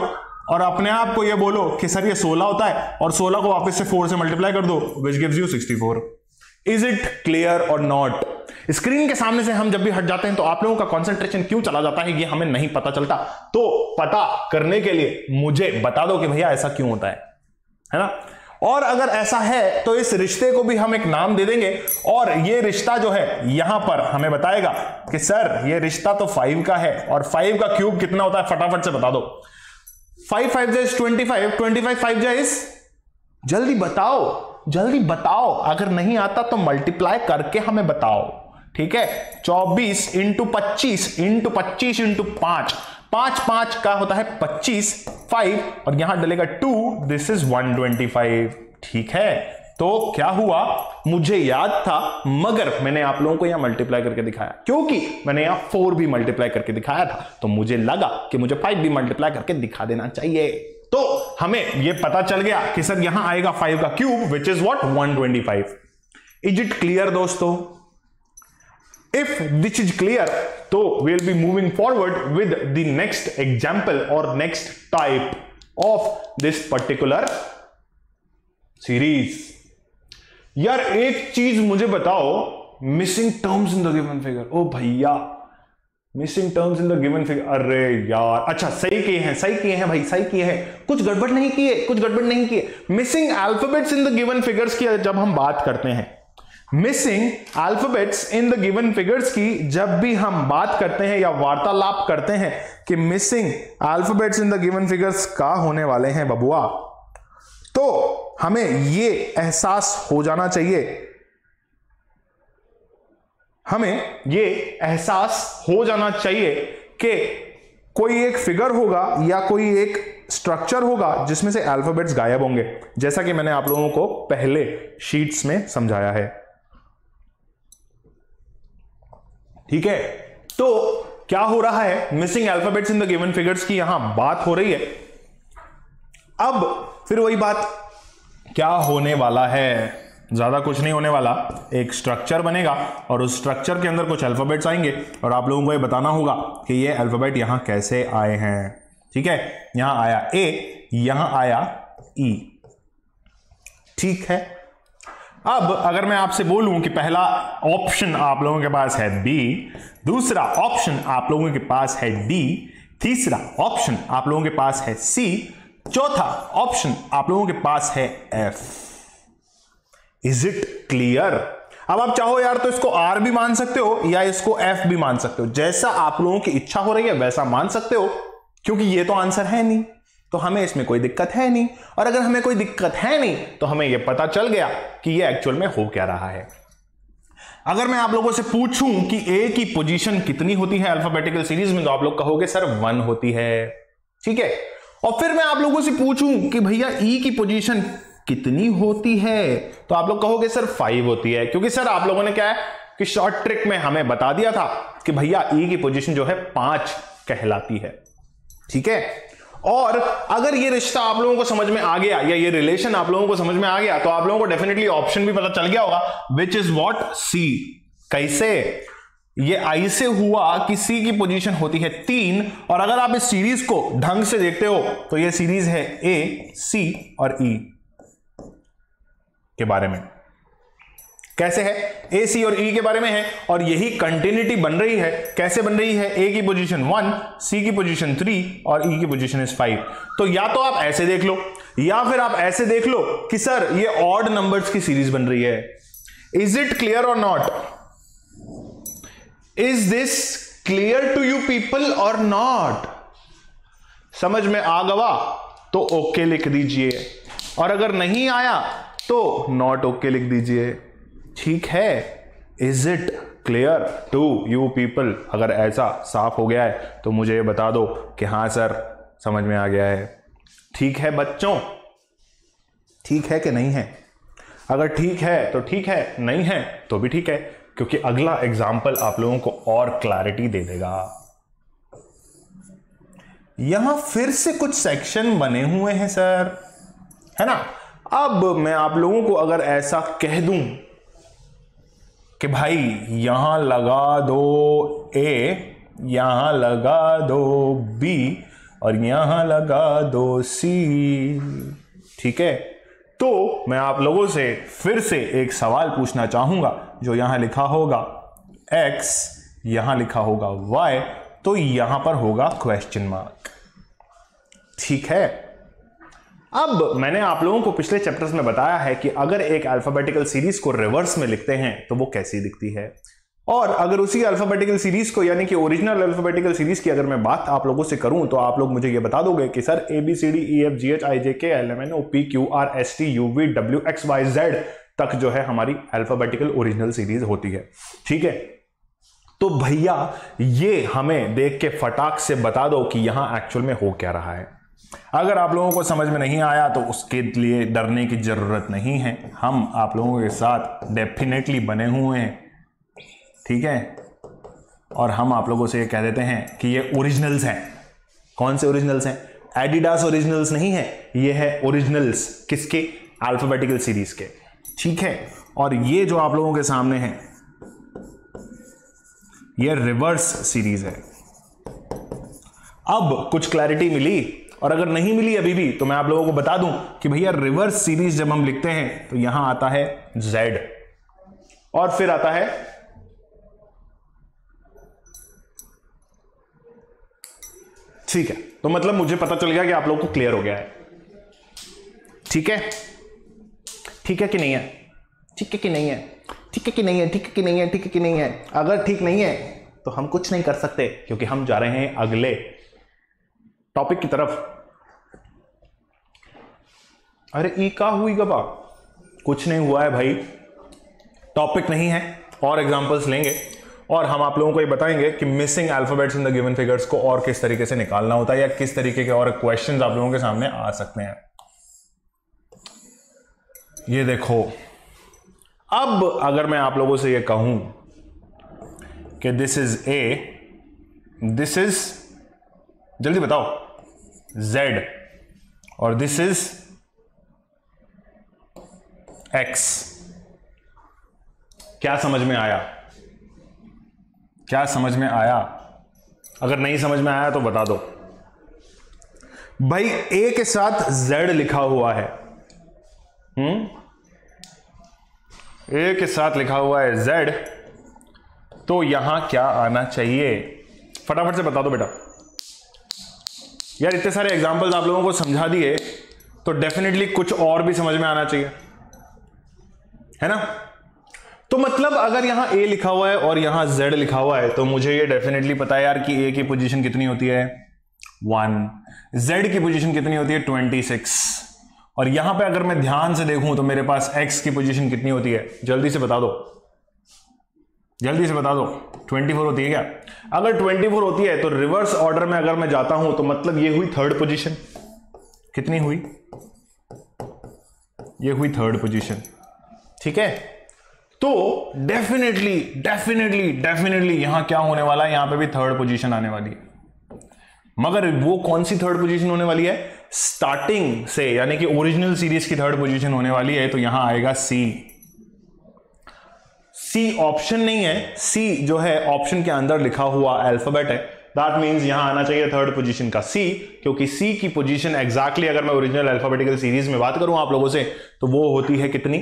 और अपने आप को ये बोलो कि सर ये 16 होता है, और 16 को वापस से 4 से मल्टीप्लाई कर दो, which gives you 64। Is it clear or not? Screen के सामने से हम जब भी हट जाते हैं तो आप लोगों का कंसंट्रेशन क्यों चला जाता है ये हमें नहीं पता चलता। तो पता करने के लिए मुझे बता दो कि भैया ऐसा क्यों होता है ना? और अगर ऐसा है तो इस रिश्ते को भी हम एक नाम दे देंगे, और ये रिश्ता जो है यहां पर हमें बताएगा कि सर ये रिश्ता तो 5 का है, और 5 का क्यूब कितना होता है फटाफट से बता दो। 5 5 जा 25, 25 5 जा जल्दी बताओ, जल्दी बताओ। अगर नहीं आता तो मल्टीप्लाई करके हमें बताओ। ठीक है, 24 इंटू 25 इंटू 25 इंटू 5, 5 5 का होता है 25, 5 और यहां डलेगा 2, दिस इज 125। ठीक है, तो क्या हुआ मुझे याद था, मगर मैंने आप लोगों को यहां मल्टीप्लाई करके दिखाया, क्योंकि मैंने यहां 4 भी मल्टीप्लाई करके दिखाया था, तो मुझे लगा कि मुझे 5 भी मल्टीप्लाई करके दिखा देना चाहिए। तो हमें यह पता चल गया कि सर यहां आएगा 5 का cube, which is what 125। Is it clear दोस्तों? If this is clear, so we'll be moving forward with the next example or next type of this particular series. यार एक चीज मुझे बताओ, missing terms in the given figure. ओ भैया, missing terms in the given figure, अरे यार, अच्छा सही किए हैं, सही किए हैं भाई, सही किए हैं, कुछ गड़बड़ नहीं किए, कुछ गड़बड़ नहीं किए। Missing alphabets in the given figures की जब हम बात करते हैं, missing alphabets in the given figures की जब भी हम बात करते हैं या वार्तालाप करते हैं कि missing alphabets in the given figures का होने वाले हैं बबुआ, तो हमें यह एहसास हो जाना चाहिए, हमें यह एहसास हो जाना चाहिए कि कोई एक फिगर होगा या कोई एक स्ट्रक्चर होगा जिसमें से अल्फाबेट्स गायब होंगे, जैसा कि मैंने आप लोगों को पहले शीट्स में समझाया है। ठीक है, तो क्या हो रहा है, missing alphabets in the given figures की यहां बात हो रही है। अब फिर वही बात, क्या होने वाला है, ज्यादा कुछ नहीं होने वाला, एक स्ट्रक्चर बनेगा और उस स्ट्रक्चर के अंदर कुछ अल्फाबेट्स आएंगे और आप लोगों को ये बताना होगा कि ये अल्फाबेट यहां कैसे आए हैं। ठीक है, यहां आया ए, यहां आया ई। ठीक है, अब अगर मैं आपसे बोलूं कि पहला ऑप्शन आप लोगों के पास है बी, दूसरा ऑप्शन आप लोगों के पास है डी, तीसरा ऑप्शन आप लोगों के पास है सी, चौथा ऑप्शन आप लोगों के पास है एफ। Is it clear? अब आप चाहो यार तो इसको आर भी मान सकते हो या इसको एफ भी मान सकते हो, जैसा आप लोगों की इच्छा हो रही है वैसा मान सकते हो, क्योंकि ये तो आंसर है नहीं, तो हमें इसमें कोई दिक्कत है नहीं। और अगर हमें कोई दिक्कत है नहीं तो हमें यह पता चल गया कि यह एक्चुअल में हो क्या रहा है। अगर मैं आप लोगों से पूछूं कि ए की पोजीशन कितनी होती है अल्फाबेटिकल सीरीज में, तो आप लोग कहोगे सर 1 होती है। ठीक है, और फिर मैं आप लोगों से पूछूं कि भैया ई की पोजीशन कितनी होती है, तो आप लोग कहोगे सर 5 होती है, क्योंकि सर आप लोगों ने क्या है कि शॉर्ट ट्रिक में हमें बता दिया था कि भैया ई की पोजीशन जो है 5 कहलाती है। ठीक है, और अगर ये रिश्ता आप लोगों को समझ में आ गया या ये रिलेशन आप लोगों को समझ में आ गया, तो आप लोगों को डेफिनेटली ऑप्शन भी पता चल गया होगा, विच इज व्हाट, सी। कैसे? ये आई से हुआ कि सी की पोजीशन होती है 3, और अगर आप इस सीरीज को ढंग से देखते हो तो ये सीरीज है ए, सी और ई के बारे में। कैसे है? ए, सी और ई के बारे में है, और यही कंटिन्यूटी बन रही है। कैसे बन रही है? ए की पोजीशन 1, सी की पोजीशन 3 और ई की पोजीशन इज 5। तो या तो आप ऐसे देख लो या फिर आप ऐसे देख लो कि सर ये ऑड नंबर्स की सीरीज बन रही है। Is it clear or not? Is this clear to you people or not? समझ में आ गवा तो ओके लिख दीजिए, और अगर नहीं आया तो नॉट ओके लिख दीजिए। ठीक है, is it clear to you people? अगर ऐसा साफ हो गया है तो मुझे बता दो कि हाँ सर समझ में आ गया है। ठीक है बच्चों, ठीक है कि नहीं है? अगर ठीक है तो ठीक है, नहीं है तो भी ठीक है, क्योंकि अगला एग्जाम्पल आप लोगों को और क्लैरिटी दे देगा। यहां फिर से कुछ सेक्शन बने हुए हैं सर, है ना। अब मैं आप लोगों को अगर ऐसा कह दूं कि भाई यहां लगा दो ए, यहां लगा दो बी और यहां लगा दो सी, ठीक है, तो मैं आप लोगों से फिर से एक सवाल पूछना चाहूंगा। जो यहां लिखा होगा x, यहां लिखा होगा y, तो यहां पर होगा क्वेश्चन मार्क। ठीक है, अब मैंने आप लोगों को पिछले चैप्टर्स में बताया है कि अगर एक अल्फाबेटिकल सीरीज को रिवर्स में लिखते हैं तो वो कैसी दिखती है, और अगर उसी अल्फाबेटिकल सीरीज को यानी कि ओरिजिनल अल्फाबेटिकल सीरीज की अगर मैं बात आप लोगों से करूं तो आप लोग मुझे ये बता दोगे कि सर ABCDEFGHIJKLMNOPQRSTUVWXYZ तक जो है हमारी अल्फाबेटिकल ओरिजिनल सीरीज होती है। ठीक है, तो भैया ये हमें देख के फटाक से बता दो कि यहां एक्चुअल में हो क्या रहा है। अगर आप लोगों को समझ में नहीं आया तो उसके लिए डरने की जरूरत नहीं है, हम आप लोगों के साथ डेफिनेटली बने हुए हैं। ठीक है, और हम आप लोगों से ये कह देते हैं कि ये ओरिजिनल्स हैं। कौन से ओरिजिनल्स हैं? एडिडास ओरिजिनल्स नहीं है, ये है ओरिजिनल्स किसके? अल्फाबेटिकल सीरीज के। ठीक है, और ये जो आप लोगों के सामने है ये रिवर्स सीरीज है। अब कुछ क्लैरिटी मिली, और अगर नहीं मिली अभी भी तो मैं आप लोगों को बता दूं कि भैया रिवर्स सीरीज जब हम लिखते हैं तो यहां आता है Z और फिर आता है ठीक है। तो मतलब मुझे पता चल गया कि आप लोगों को क्लियर हो गया है। ठीक है, ठीक है कि नहीं है, ठीक है कि नहीं है, ठीक है कि नहीं है, ठीक है कि नहीं है, ठीक है कि नहीं है। अगर ठीक नहीं है तो हम कुछ नहीं कर सकते क्योंकि हम जा रहे हैं अगले टॉपिक की तरफ। अरे ई का हुई गबा, कुछ नहीं हुआ है भाई, टॉपिक नहीं है, और एग्जांपल्स लेंगे और हम आप लोगों को ये बताएंगे कि missing alphabets in the given figures को और किस तरीके से निकालना होता है या किस तरीके के और क्वेश्चंस आप लोगों के सामने आ सकते हैं। ये देखो, अब अगर मैं आप लोगों से ये कहूं कि this is a, this is, जल्दी बताओ, Z और दिस इज X, क्या समझ में आया? क्या समझ में आया? अगर नहीं समझ में आया तो बता दो भाई। A के साथ Z लिखा हुआ है, A के साथ लिखा हुआ है Z, तो यहां क्या आना चाहिए? फटाफट से बता दो बेटा। यार इतने सारे एग्जांपल्स आप लोगों को समझा दिए तो डेफिनेटली कुछ और भी समझ में आना चाहिए, है ना? तो मतलब अगर यहां A लिखा हुआ है और यहां Z लिखा हुआ है तो मुझे ये डेफिनेटली पता है यार कि A की पोजीशन कितनी होती है 1, Z की पोजीशन कितनी होती है 26, और यहां पे अगर मैं ध्यान से देखूं तो मेरे पास X की पोजीशन कितनी होती है, जल्दी से बता दो, जल्दी से बता दो, 24 होती है क्या? अगर 24 होती है तो रिवर्स ऑर्डर में अगर मैं जाता हूं तो मतलब ये हुई थर्ड पोजीशन, कितनी हुई? ये हुई थर्ड पोजीशन, ठीक है? तो डेफिनेटली डेफिनेटली डेफिनेटली यहां क्या होने वाला है, यहां पे भी थर्ड पोजीशन आने वाली है, मगर वो कौन सी थर्ड पोजीशन होने वाली है? स्टार्टिंग से, यानी कि ओरिजिनल सीरीज की थर्ड पोजीशन होने वाली है, तो यहां आएगा C। C ऑप्शन नहीं है, C जो है ऑप्शन के अंदर लिखा हुआ अल्फाबेट है, दैट मींस यहां आना चाहिए थर्ड पोजीशन का C, क्योंकि C की पोजीशन एग्जैक्टली अगर मैं ओरिजिनल अल्फाबेटिकल सीरीज में बात करूं आप लोगों से तो वो होती है कितनी?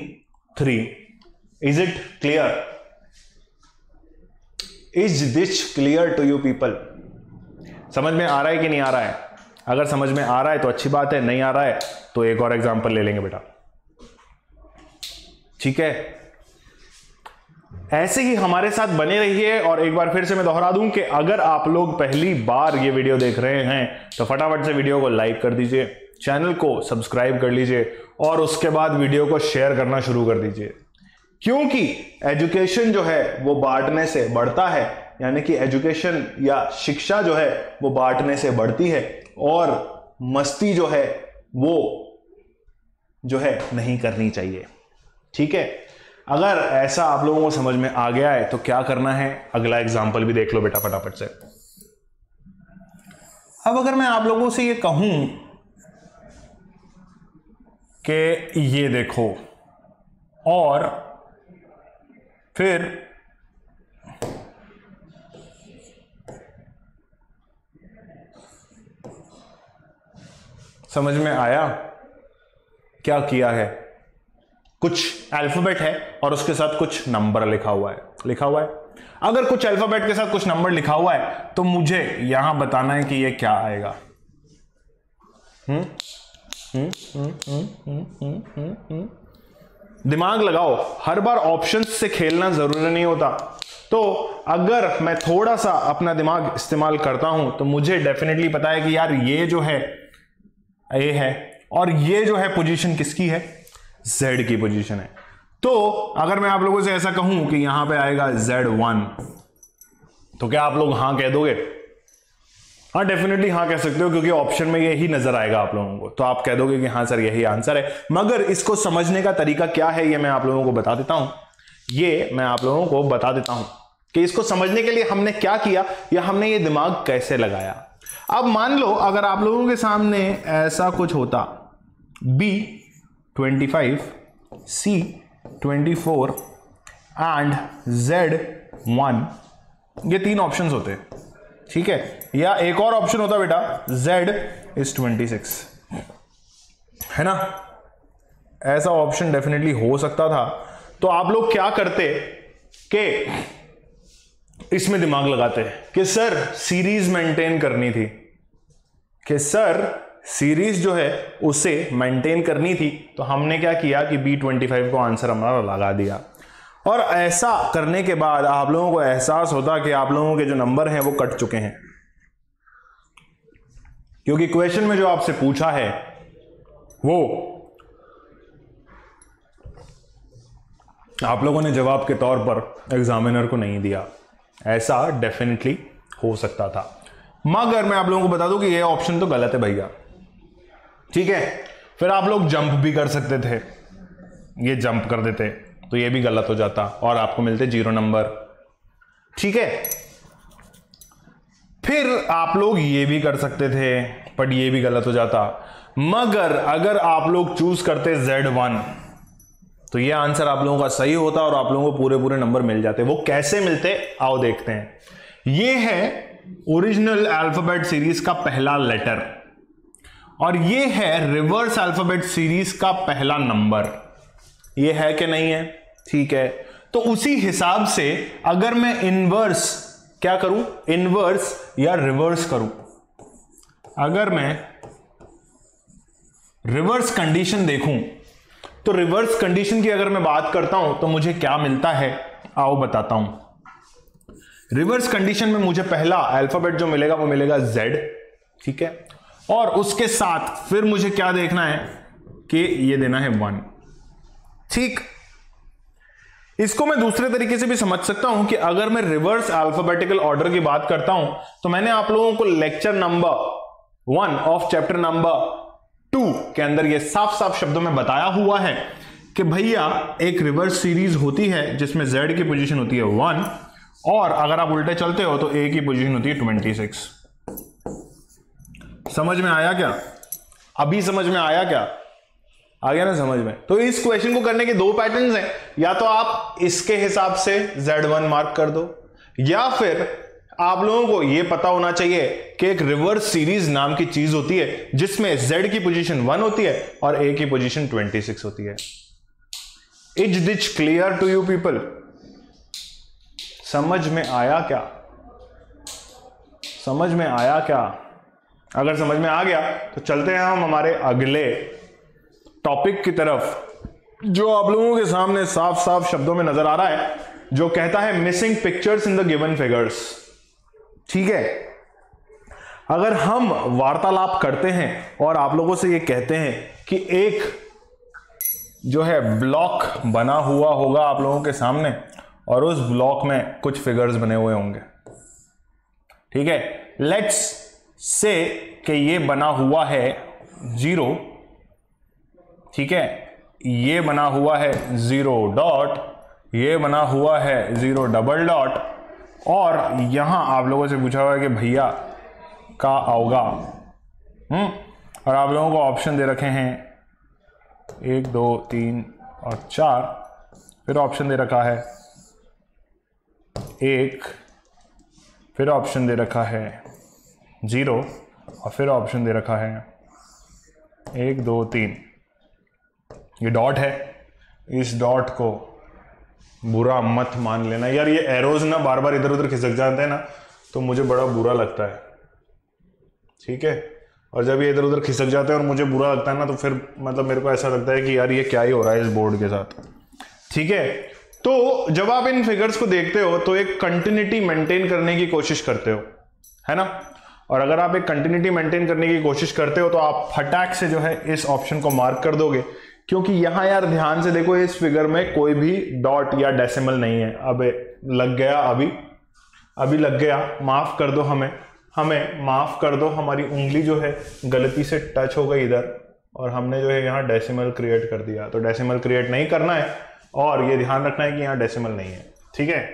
3। Is it clear? Is this clear to you people? समझ में आ रहा है कि नहीं आ रहा है? अगर समझ में आ रहा है तो अच्छी बात है, नहीं आ रहा है तो एक और एग्जांपल ले लेंगे बेटा, ठीक है? ऐसे ही हमारे साथ बने रहिए। और एक बार फिर से मैं दोहरा दूं कि अगर आप लोग पहली बार ये वीडियो देख रहे हैं तो फटाफट से वीडियो को लाइक कर दीजिए, चैनल को सब्सक्राइब कर लीजिए और उसके बाद वीडियो को शेयर करना शुरू कर दीजिए, क्योंकि एजुकेशन जो है वो बांटने से बढ़ता है, यानी कि एजुकेशन या शिक्षा जो है वो बांटने से बढ़ती है, और मस्ती जो है वो जो है नहीं करनी चाहिए, ठीक है? अगर ऐसा आप लोगों को समझ में आ गया है तो क्या करना है, अगला एग्जाम्पल भी देख लो बेटा फटाफट से। अब अगर मैं आप लोगों से ये कहूं कि ये देखो और फिर समझ में आया क्या किया है? कुछ अल्फाबेट है और उसके साथ कुछ नंबर लिखा हुआ है, अगर कुछ अल्फाबेट के साथ कुछ नंबर लिखा हुआ है तो मुझे यहां बताना है कि ये क्या आएगा। दिमाग लगाओ, हर बार ऑप्शंस से खेलना जरूरी नहीं होता। तो अगर मैं थोड़ा सा अपना दिमाग इस्तेमाल करता हूं तो मुझे डेफिनेटली पता है कि यार ये जो है ए है और ये जो है पोजीशन किसकी है? Z की पोजीशन है। तो अगर मैं आप लोगों से ऐसा कहूं कि यहां पे आएगा Z1, तो क्या आप लोग हां कह दोगे? हाँ डेफिनेटली हाँ कह सकते हो, क्योंकि ऑप्शन में यही नजर आएगा आप लोगों को, तो आप कह दोगे कि हाँ सर यही आंसर है। मगर इसको समझने का तरीका क्या है ये मैं आप लोगों को बता देता हूं, ये मैं आप लोगों को बता देता हूं कि इसको समझने के लिए हमने क्या किया या हमने ये दिमाग कैसे लगाया। अब मान लो अगर आप लोगों के सामने ऐसा कुछ होता, B25, C24 एंड Z1, ये तीन ऑप्शंस होते हैं, ठीक है, या एक और ऑप्शन होता बेटा z is 26, है ना, ऐसा ऑप्शन डेफिनेटली हो सकता था। तो आप लोग क्या करते कि इसमें दिमाग लगाते कि सर सीरीज मेंटेन करनी थी, कि सर सीरीज जो है उसे मेंटेन करनी थी, तो हमने क्या किया कि B25 को आंसर हमारा लगा दिया। और ऐसा करने के बाद आप लोगों को एहसास होता कि आप लोगों के जो नंबर हैं वो कट चुके हैं, क्योंकि क्वेश्चन में जो आपसे पूछा है वो आप लोगों ने जवाब के तौर पर एग्जामिनर को नहीं दिया। ऐसा डेफिनेटली हो सकता था, मगर मैं आप लोगों को बता दूं कि ये ऑप्शन तो गलत है भैया, ठीक है। फिर आप लोग जंप भी कर सकते थे, ये जंप कर देते तो ये भी गलत हो जाता और आपको मिलते 0 नंबर, ठीक है। फिर आप लोग ये भी कर सकते थे बट ये भी गलत हो जाता, मगर अगर आप लोग चूज करते Z1 तो ये आंसर आप लोगों का सही होता और आप लोगों को पूरे पूरे नंबर मिल जाते। वो कैसे मिलते आओ देखते हैं। ये है ओरिजिनल अल्फाबेट सीरीज का पहला लेटर और ये है रिवर्स अल्फाबेट सीरीज का पहला नंबर। ये है कि नहीं है, ठीक है। तो उसी हिसाब से अगर मैं इनवर्स क्या करूं, इनवर्स या रिवर्स करूं, अगर मैं रिवर्स कंडीशन देखूं तो रिवर्स कंडीशन की अगर मैं बात करता हूं तो मुझे क्या मिलता है आओ बताता हूं। रिवर्स कंडीशन में मुझे पहला अल्फाबेट जो मिलेगा वो मिलेगा Z, ठीक है। और उसके साथ फिर मुझे क्या देखना है कि ये देना है 1, ठीक। इसको मैं दूसरे तरीके से भी समझ सकता हूं कि अगर मैं रिवर्स अल्फाबेटिकल ऑर्डर की बात करता हूं तो मैंने आप लोगों को lecture number 1 of chapter number 2 के अंदर ये साफ साफ शब्दों में बताया हुआ है कि भैया एक रिवर्स सीरीज होती है जिसमें Z की पोजीशन होती है 1 और अगर आप उल्टे चलते हो तो A की पोजीशन होती है 26। समझ में आया क्या? अभी समझ में आया क्या? आ गया ना समझ में? तो इस क्वेश्चन को करने के दो पैटर्न्स हैं, या तो आप इसके हिसाब से Z1 मार्क कर दो, या फिर आप लोगों को यह पता होना चाहिए कि एक रिवर्स सीरीज नाम की चीज होती है जिसमें Z की पोजीशन 1 होती है और A की पोजीशन 26 होती है। Is this clear to you people? समझ में आया क्या? समझ में आया क्या? अगर समझ में आ गया तो चलते हैं हम हमारे अगले टॉपिक की तरफ, जो आप लोगों के सामने साफ साफ शब्दों में नजर आ रहा है, जो कहता है missing pictures in the given figures, ठीक है। अगर हम वार्तालाप करते हैं और आप लोगों से ये कहते हैं कि एक जो है ब्लॉक बना हुआ होगा आप लोगों के सामने और उस ब्लॉक में कुछ फिगर्स बने हुए होंगे, ठीक है। लेट्स से कि ये बना हुआ है 0, ठीक है, ये बना हुआ है 0 डॉट, ये बना हुआ है 0 डबल डॉट, और यहां आप लोगों से पूछा हुआ है कि भैया का आओगा, और आप लोगों को ऑप्शन दे रखे हैं 1 2 3 और 4, फिर ऑप्शन दे रखा है 1, फिर ऑप्शन दे रखा है 0 और फिर ऑप्शन दे रखा है 1 2 3। ये डॉट है, इस डॉट को बुरा मत मान लेना यार, ये एरोज ना बार बार इधर उधर खिसक जाते हैं ना तो मुझे बड़ा बुरा लगता है, ठीक है। और जब ये इधर उधर खिसक जाते हैं और मुझे बुरा लगता है ना तो फिर मतलब मेरे को ऐसा लगता है कि यार ये क्या ही हो रहा है इस बोर्ड के साथ, ठीक है। तो जब आप इन फिगर्स को देखते हो तो एक कंटिन्यूटी मेंटेन करने की कोशिश करते हो, है ना। और अगर आप एक कंटिन्यूटी मेंटेन करने की कोशिश करते हो तो आप फटाक से जो है इस ऑप्शन को मार्क कर दोगे, क्योंकि यहां यार ध्यान से देखो इस फिगर में कोई भी डॉट या डेसिमल नहीं है। अब लग गया, अभी लग गया, माफ कर दो, हमें माफ कर दो, हमारी उंगली जो है गलती से टच हो गई इधर और हमने जो है यहाँ डेसिमल क्रिएट कर दिया। तो डेसिमल क्रिएट नहीं करना है और ये ध्यान रखना है कि यहाँ डेसिमल नहीं है, ठीक है।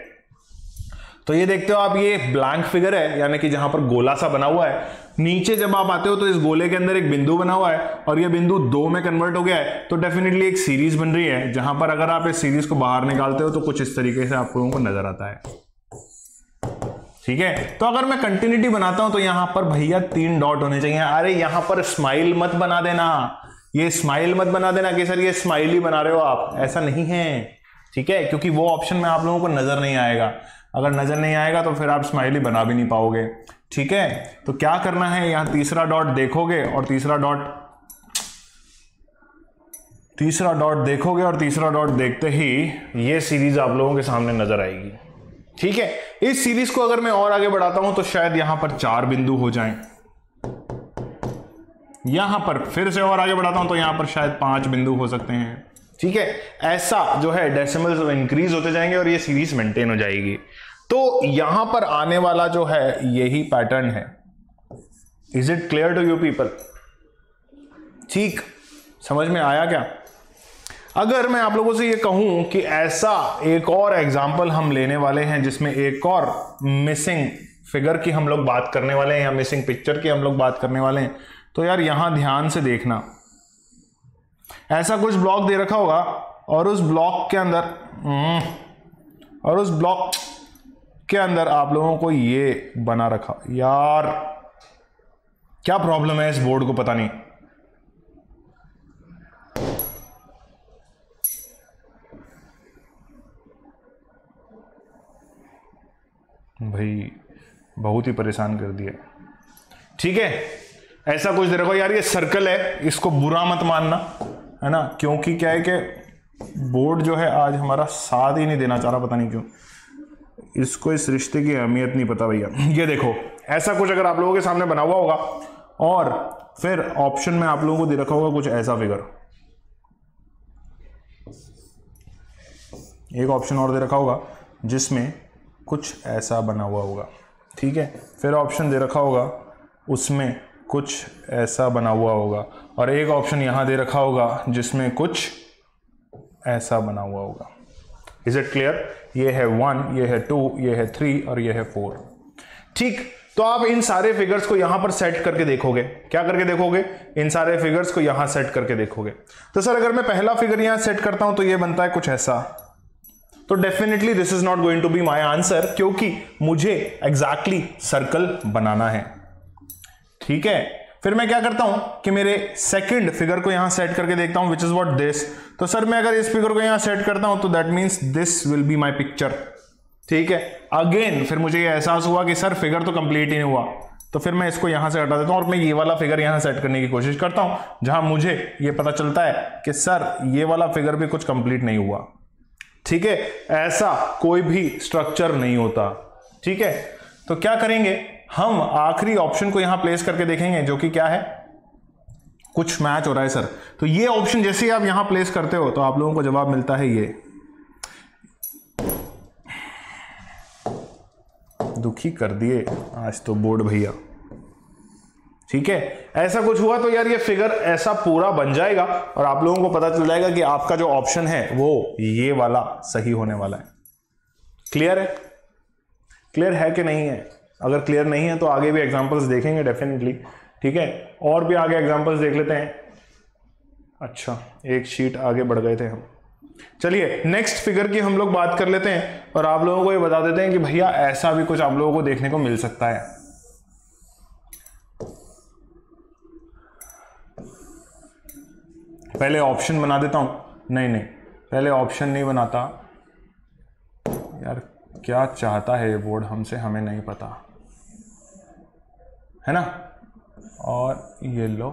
तो ये देखते हो आप, ये ब्लैंक फिगर है, यानी कि जहां पर गोला सा बना हुआ है। नीचे जब आप आते हो तो इस गोले के अंदर एक बिंदु बना हुआ है और ये बिंदु 2 में कन्वर्ट हो गया है, तो डेफिनेटली एक सीरीज बन रही है, जहां पर अगर आप इस सीरीज को बाहर निकालते हो तो कुछ इस तरीके से आप लोगों को नजर आता है, ठीक है, तो अगर मैं कंटिन्यूटी बनाता हूं तो यहां पर भैया 3 डॉट होने चाहिए। अरे यहां पर स्माइल मत बना देना, ये स्माइल मत बना देना कि सर ये स्माइल ही बना रहे हो आप, ऐसा नहीं है, ठीक है, क्योंकि वो ऑप्शन में आप लोगों को नजर नहीं आएगा। अगर नजर नहीं आएगा तो फिर आप स्माइल ही बना भी नहीं पाओगे, ठीक है। तो क्या करना है, यहां तीसरा डॉट देखोगे और तीसरा डॉट देखोगे और तीसरा डॉट देखते ही ये सीरीज आप लोगों के सामने नजर आएगी, ठीक है। इस सीरीज को अगर मैं और आगे बढ़ाता हूं तो शायद यहां पर 4 बिंदु हो जाएं, यहां पर फिर से और आगे बढ़ाता हूं तो यहां पर शायद 5 बिंदु हो सकते हैं, ठीक है। ऐसा जो है डेसिमल्स इंक्रीज होते जाएंगे और ये सीरीज मेंटेन हो जाएगी। तो यहां पर आने वाला जो है यही पैटर्न है। Is it clear to you people? ठीक, समझ में आया क्या? अगर मैं आप लोगों से ये कहूं कि ऐसा एक और एग्जाम्पल हम लेने वाले हैं जिसमें एक और मिसिंग फिगर की हम लोग बात करने वाले हैं या मिसिंग पिक्चर की हम लोग बात करने वाले हैं, तो यार यहां ध्यान से देखना, ऐसा कुछ ब्लॉक दे रखा होगा और उस ब्लॉक के अंदर आप लोगों को ये बना रखा। यार क्या प्रॉब्लम है इस बोर्ड को, पता नहीं। भाई बहुत ही परेशान कर दिया, ठीक है। ऐसा कुछ दे रखो, यार ये सर्कल है, इसको बुरा मत मानना, है ना, क्योंकि क्या है कि बोर्ड जो है आज हमारा साथ ही नहीं देना चाह रहा, पता नहीं क्यों, इसको इस रिश्ते की अहमियत नहीं पता भैया। ये देखो ऐसा कुछ अगर आप लोगों के सामने बना हुआ होगा और फिर ऑप्शन में आप लोगों को दे रखा होगा कुछ ऐसा फिगर, एक ऑप्शन और दे रखा होगा जिसमें कुछ ऐसा बना हुआ होगा, ठीक है। फिर ऑप्शन दे रखा होगा उसमें कुछ ऐसा बना हुआ होगा और एक ऑप्शन यहां दे रखा होगा जिसमें कुछ ऐसा बना हुआ होगा। Is it clear? ये है 1, ये है 2, ये है 3 और ये है 4, ठीक। तो आप इन सारे फिगर्स को यहां पर सेट करके देखोगे, क्या करके देखोगे, इन सारे फिगर्स को यहां सेट करके देखोगे। तो सर अगर मैं पहला फिगर यहां सेट करता हूं तो ये बनता है कुछ ऐसा, तो definitely this is not going to be my answer, क्योंकि मुझे एग्जैक्टली सर्कल बनाना है, ठीक है। फिर मैं क्या करता हूं कि मेरे सेकंड फिगर को यहां सेट करके देखता हूं, विच इज व्हाट दिस। तो सर मैं अगर इस फिगर को यहां सेट करता हूं तो that means this will be my picture, ठीक है। अगेन फिर मुझे ये एहसास हुआ कि सर फिगर तो कंप्लीट ही नहीं हुआ, तो फिर मैं इसको यहां से हटा देता हूं और मैं ये वाला फिगर यहां सेट करने की कोशिश करता हूं जहां मुझे ये पता चलता है कि सर ये वाला फिगर भी कुछ कंप्लीट नहीं हुआ, ठीक है। ऐसा कोई भी स्ट्रक्चर नहीं होता, ठीक है। तो क्या करेंगे, हम आखिरी ऑप्शन को यहां प्लेस करके देखेंगे जो कि क्या है, कुछ मैच हो रहा है सर। तो ये ऑप्शन जैसे ही आप यहां प्लेस करते हो तो आप लोगों को जवाब मिलता है ये। दुखी कर दिए आज तो बोर्ड भैया, ठीक है। ऐसा कुछ हुआ तो यार ये फिगर ऐसा पूरा बन जाएगा और आप लोगों को पता चल जाएगा कि आपका जो ऑप्शन है वो ये वाला सही होने वाला है। क्लियर है? क्लियर है कि नहीं है? अगर क्लियर नहीं है तो आगे भी एग्जांपल्स देखेंगे डेफिनेटली, ठीक है। और भी आगे एग्जांपल्स देख लेते हैं। अच्छा एक शीट आगे बढ़ गए थे हम, चलिए नेक्स्ट फिगर की हम लोग बात कर लेते हैं और आप लोगों को ये बता देते हैं कि भैया ऐसा भी कुछ आप लोगों को देखने को मिल सकता है। पहले ऑप्शन बना देता हूं, नहीं पहले ऑप्शन नहीं बनाता यार, क्या चाहता है ये बोर्ड हमसे हमें नहीं पता, है ना। और ये लो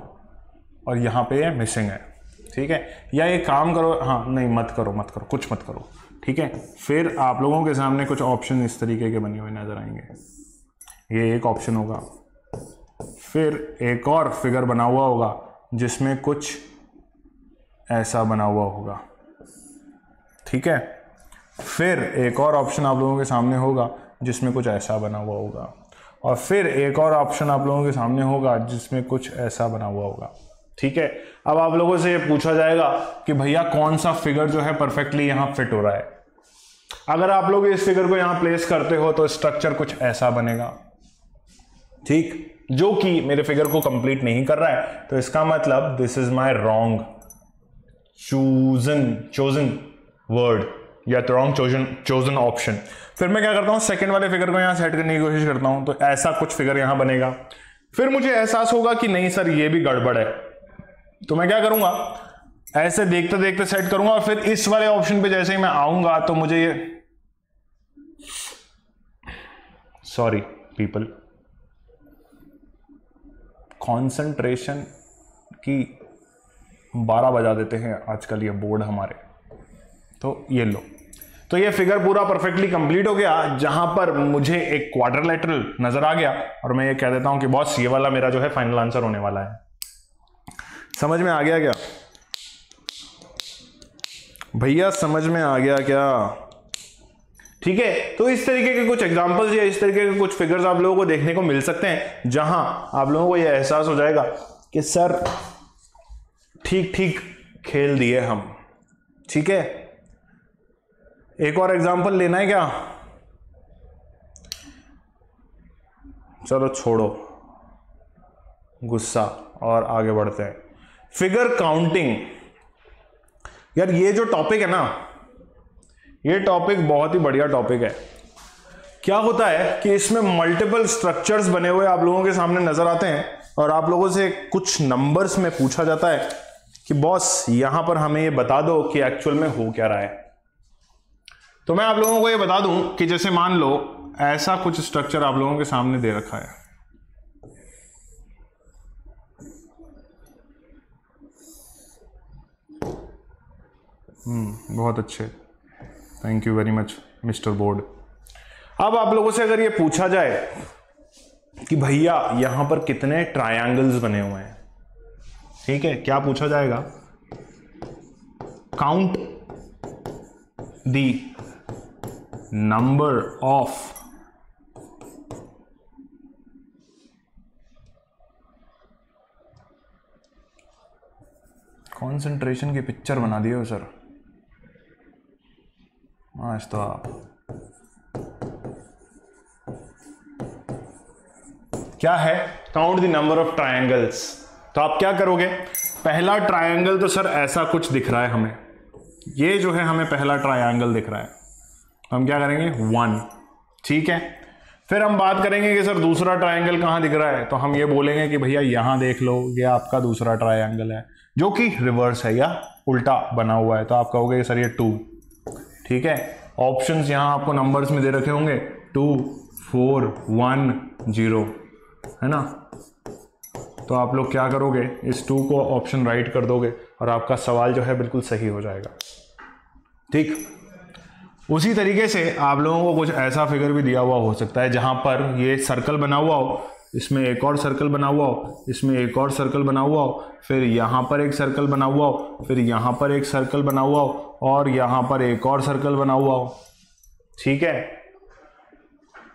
और यहां पे ये मिसिंग है, ठीक है। या ये काम करो, हाँ नहीं मत करो कुछ मत करो, ठीक है। फिर आप लोगों के सामने कुछ ऑप्शन इस तरीके के बने हुए नजर आएंगे, ये एक ऑप्शन होगा। फिर एक और फिगर बना हुआ होगा जिसमें कुछ ऐसा बना हुआ होगा, ठीक है। फिर एक और ऑप्शन आप लोगों के सामने होगा जिसमें कुछ ऐसा बना हुआ होगा और फिर एक और ऑप्शन आप लोगों के सामने होगा जिसमें कुछ ऐसा बना हुआ होगा, ठीक है। अब आप लोगों से ये पूछा जाएगा कि भैया कौन सा फिगर जो है परफेक्टली यहां फिट हो रहा है। अगर आप लोग इस फिगर को यहां प्लेस करते हो तो स्ट्रक्चर कुछ ऐसा बनेगा, ठीक, जो कि मेरे फिगर को कंप्लीट नहीं कर रहा है। तो इसका मतलब this is my wrong chosen word, या रॉन्ग चोजन ऑप्शन। फिर मैं क्या करता हूं, सेकंड वाले फिगर को यहां सेट करने की कोशिश करता हूं, तो ऐसा कुछ फिगर यहां बनेगा। फिर मुझे एहसास होगा कि नहीं सर ये भी गड़बड़ है, तो मैं क्या करूंगा, ऐसे देखते देखते सेट करूंगा, और फिर इस वाले ऑप्शन पे जैसे ही मैं आऊंगा तो मुझे ये, सॉरी पीपल, कंसंट्रेशन की 12 बजा देते हैं आजकल ये बोर्ड हमारे। तो ये लो, तो ये फिगर पूरा परफेक्टली कंप्लीट हो गया, जहां पर मुझे एक क्वाड्रिलेटरल नजर आ गया, और मैं ये कह देता हूं कि बॉस ये वाला मेरा जो है फाइनल आंसर होने वाला है। समझ में आ गया क्या भैया, समझ में आ गया क्या? ठीक है, तो इस तरीके के कुछ एग्जांपल्स या इस तरीके के कुछ फिगर्स आप लोगों को देखने को मिल सकते हैं, जहां आप लोगों को यह एहसास हो जाएगा कि सर ठीक ठीक खेल दिए हम। ठीक है, एक और एग्जांपल लेना है क्या? चलो छोड़ो गुस्सा और आगे बढ़ते हैं। फिगर काउंटिंग, यार ये जो टॉपिक है ना, ये टॉपिक बहुत ही बढ़िया टॉपिक है। क्या होता है कि इसमें मल्टीपल स्ट्रक्चर्स बने हुए आप लोगों के सामने नजर आते हैं, और आप लोगों से कुछ नंबर्स में पूछा जाता है कि बॉस यहां पर हमें ये बता दो कि एक्चुअल में हो क्या रहा है। तो मैं आप लोगों को ये बता दूं कि जैसे मान लो ऐसा कुछ स्ट्रक्चर आप लोगों के सामने दे रखा है, बहुत अच्छे, thank you very much mister board. अब आप लोगों से अगर ये पूछा जाए कि भैया यहां पर कितने ट्रायंगल्स बने हुए हैं, ठीक है, क्या पूछा जाएगा? Count the number of concentration की पिक्चर बना दिए हो सर आज तो आप। क्या है? Count the number of triangles. तो आप क्या करोगे, पहला ट्रायंगल तो सर ऐसा कुछ दिख रहा है हमें, ये जो है हमें पहला ट्रायंगल दिख रहा है, तो हम क्या करेंगे 1, ठीक है। फिर हम बात करेंगे कि सर दूसरा ट्रायंगल कहां दिख रहा है, तो हम ये बोलेंगे कि भैया यहां देख लो, ये आपका दूसरा ट्रायंगल है जो कि रिवर्स है या उल्टा बना हुआ है, तो आप कहोगे सर ये 2, ठीक है। ऑप्शंस यहां आपको नंबर्स में दे रखे होंगे 2, 4, 1, 0, है ना। तो आप लोग क्या करोगे, इस 2 को ऑप्शन राइट कर दोगे और आपका सवाल जो है बिल्कुल सही हो जाएगा, ठीक। उसी तरीके से आप लोगों को कुछ ऐसा फिगर भी दिया हुआ हो सकता है जहां पर ये सर्कल बना हुआ हो, इसमें एक और सर्कल बना हुआ हो, इसमें एक और सर्कल बना हुआ हो, फिर यहाँ पर एक सर्कल बना हुआ हो, फिर यहाँ पर एक सर्कल बना हुआ हो, और यहाँ पर एक और सर्कल बना हुआ हो, ठीक है।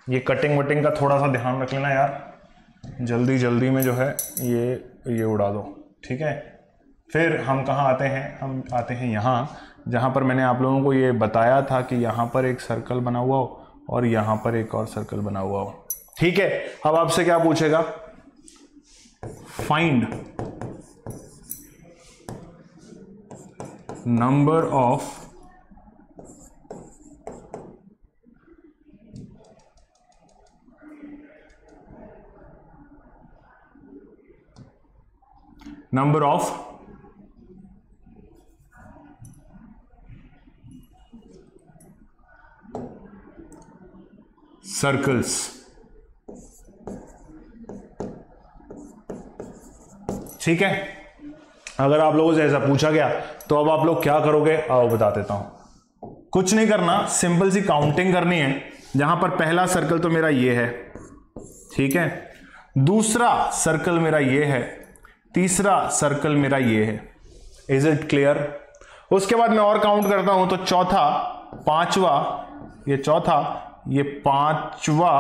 ये कटिंग वटिंग का थोड़ा सा ध्यान रख लेना यार, जल्दी जल्दी में जो है ये उड़ा दो, ठीक है। फिर हम कहाँ आते हैं, हम आते हैं यहाँ, जहाँ पर मैंने आप लोगों को ये बताया था कि यहाँ पर एक सर्कल बना हुआ हो और यहाँ पर एक और सर्कल बना हुआ हो, ठीक है। अब आपसे क्या पूछेगा, फाइंड नंबर ऑफ सर्कल्स, ठीक है। अगर आप लोगों से ऐसा पूछा गया तो अब आप लोग क्या करोगे, आओ बता देता हूं। कुछ नहीं करना, सिंपल सी काउंटिंग करनी है। जहां पर पहला सर्कल तो मेरा ये है, ठीक है, दूसरा सर्कल मेरा ये है, तीसरा सर्कल मेरा ये है। Is it clear? उसके बाद मैं और काउंट करता हूं, तो चौथा, पांचवा, ये चौथा, ये पांचवा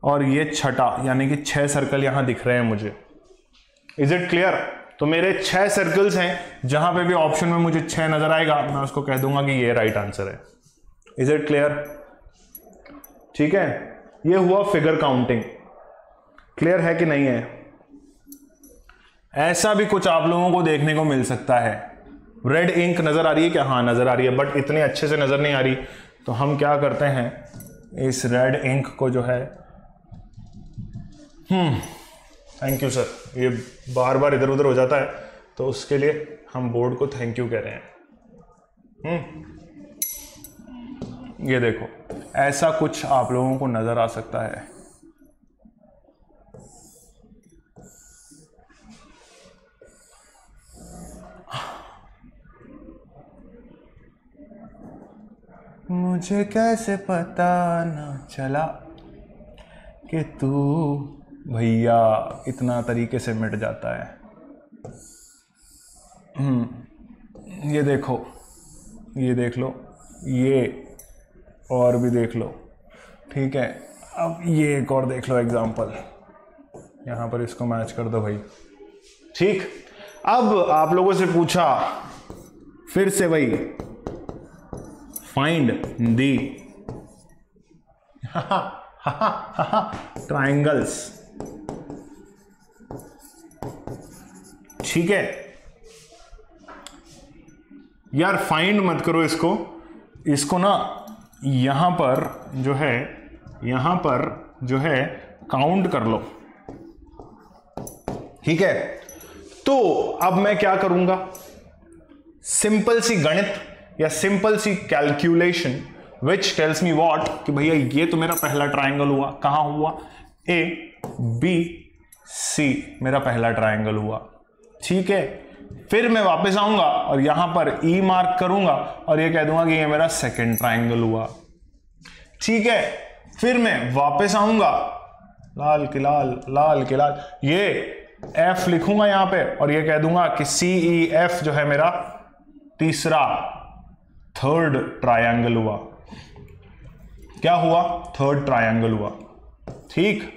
और ये छठा, यानी कि 6 सर्कल यहां दिख रहे हैं मुझे। Is it clear? तो मेरे 6 सर्कल्स हैं, जहां पे भी ऑप्शन में मुझे 6 नजर आएगा मैं उसको कह दूंगा कि ये राइट आंसर है। Is it clear? ठीक है, ये हुआ फिगर काउंटिंग। क्लियर है कि नहीं है? ऐसा भी कुछ आप लोगों को देखने को मिल सकता है रेड इंक नजर आ रही है क्या? हाँ नजर आ रही है, बट इतने अच्छे से नजर नहीं आ रही। तो हम क्या करते हैं, इस रेड इंक को जो है, थैंक यू सर, ये बार बार इधर उधर हो जाता है तो उसके लिए हम बोर्ड को थैंक यू कह रहे हैं। ये देखो ऐसा कुछ आप लोगों को नजर आ सकता है। मुझे कैसे पता न चला कि तू भैया इतना तरीके से मिट जाता है। ये देखो, ये देख लो, ये और भी देख लो, ठीक है। अब ये एक और देख लो एग्जांपल, यहां पर इसको मैच कर दो भाई, ठीक। अब आप लोगों से पूछा फिर से वही, फाइंड दी ट्राइंगल्स, ठीक है यार। फाइंड मत करो इसको, इसको ना यहां पर जो है, यहां पर जो है काउंट कर लो, ठीक है। तो अब मैं क्या करूंगा, सिंपल सी गणित या सिंपल सी calculation which tells me what, कि भैया ये तो मेरा पहला ट्राइंगल हुआ, कहां हुआ, ए बी सी मेरा पहला ट्राइंगल हुआ, ठीक है। फिर मैं वापस आऊंगा और यहां पर ई मार्क करूंगा और ये कह दूंगा कि ये मेरा सेकंड ट्राइंगल हुआ, ठीक है। फिर मैं वापस आऊंगा, लाल के लाल, लाल के लाल, ये एफ लिखूंगा यहां पे और ये कह दूंगा कि सी ई एफ जो है मेरा तीसरा, थर्ड ट्रायंगल हुआ। क्या हुआ? थर्ड ट्रायंगल हुआ, ठीक।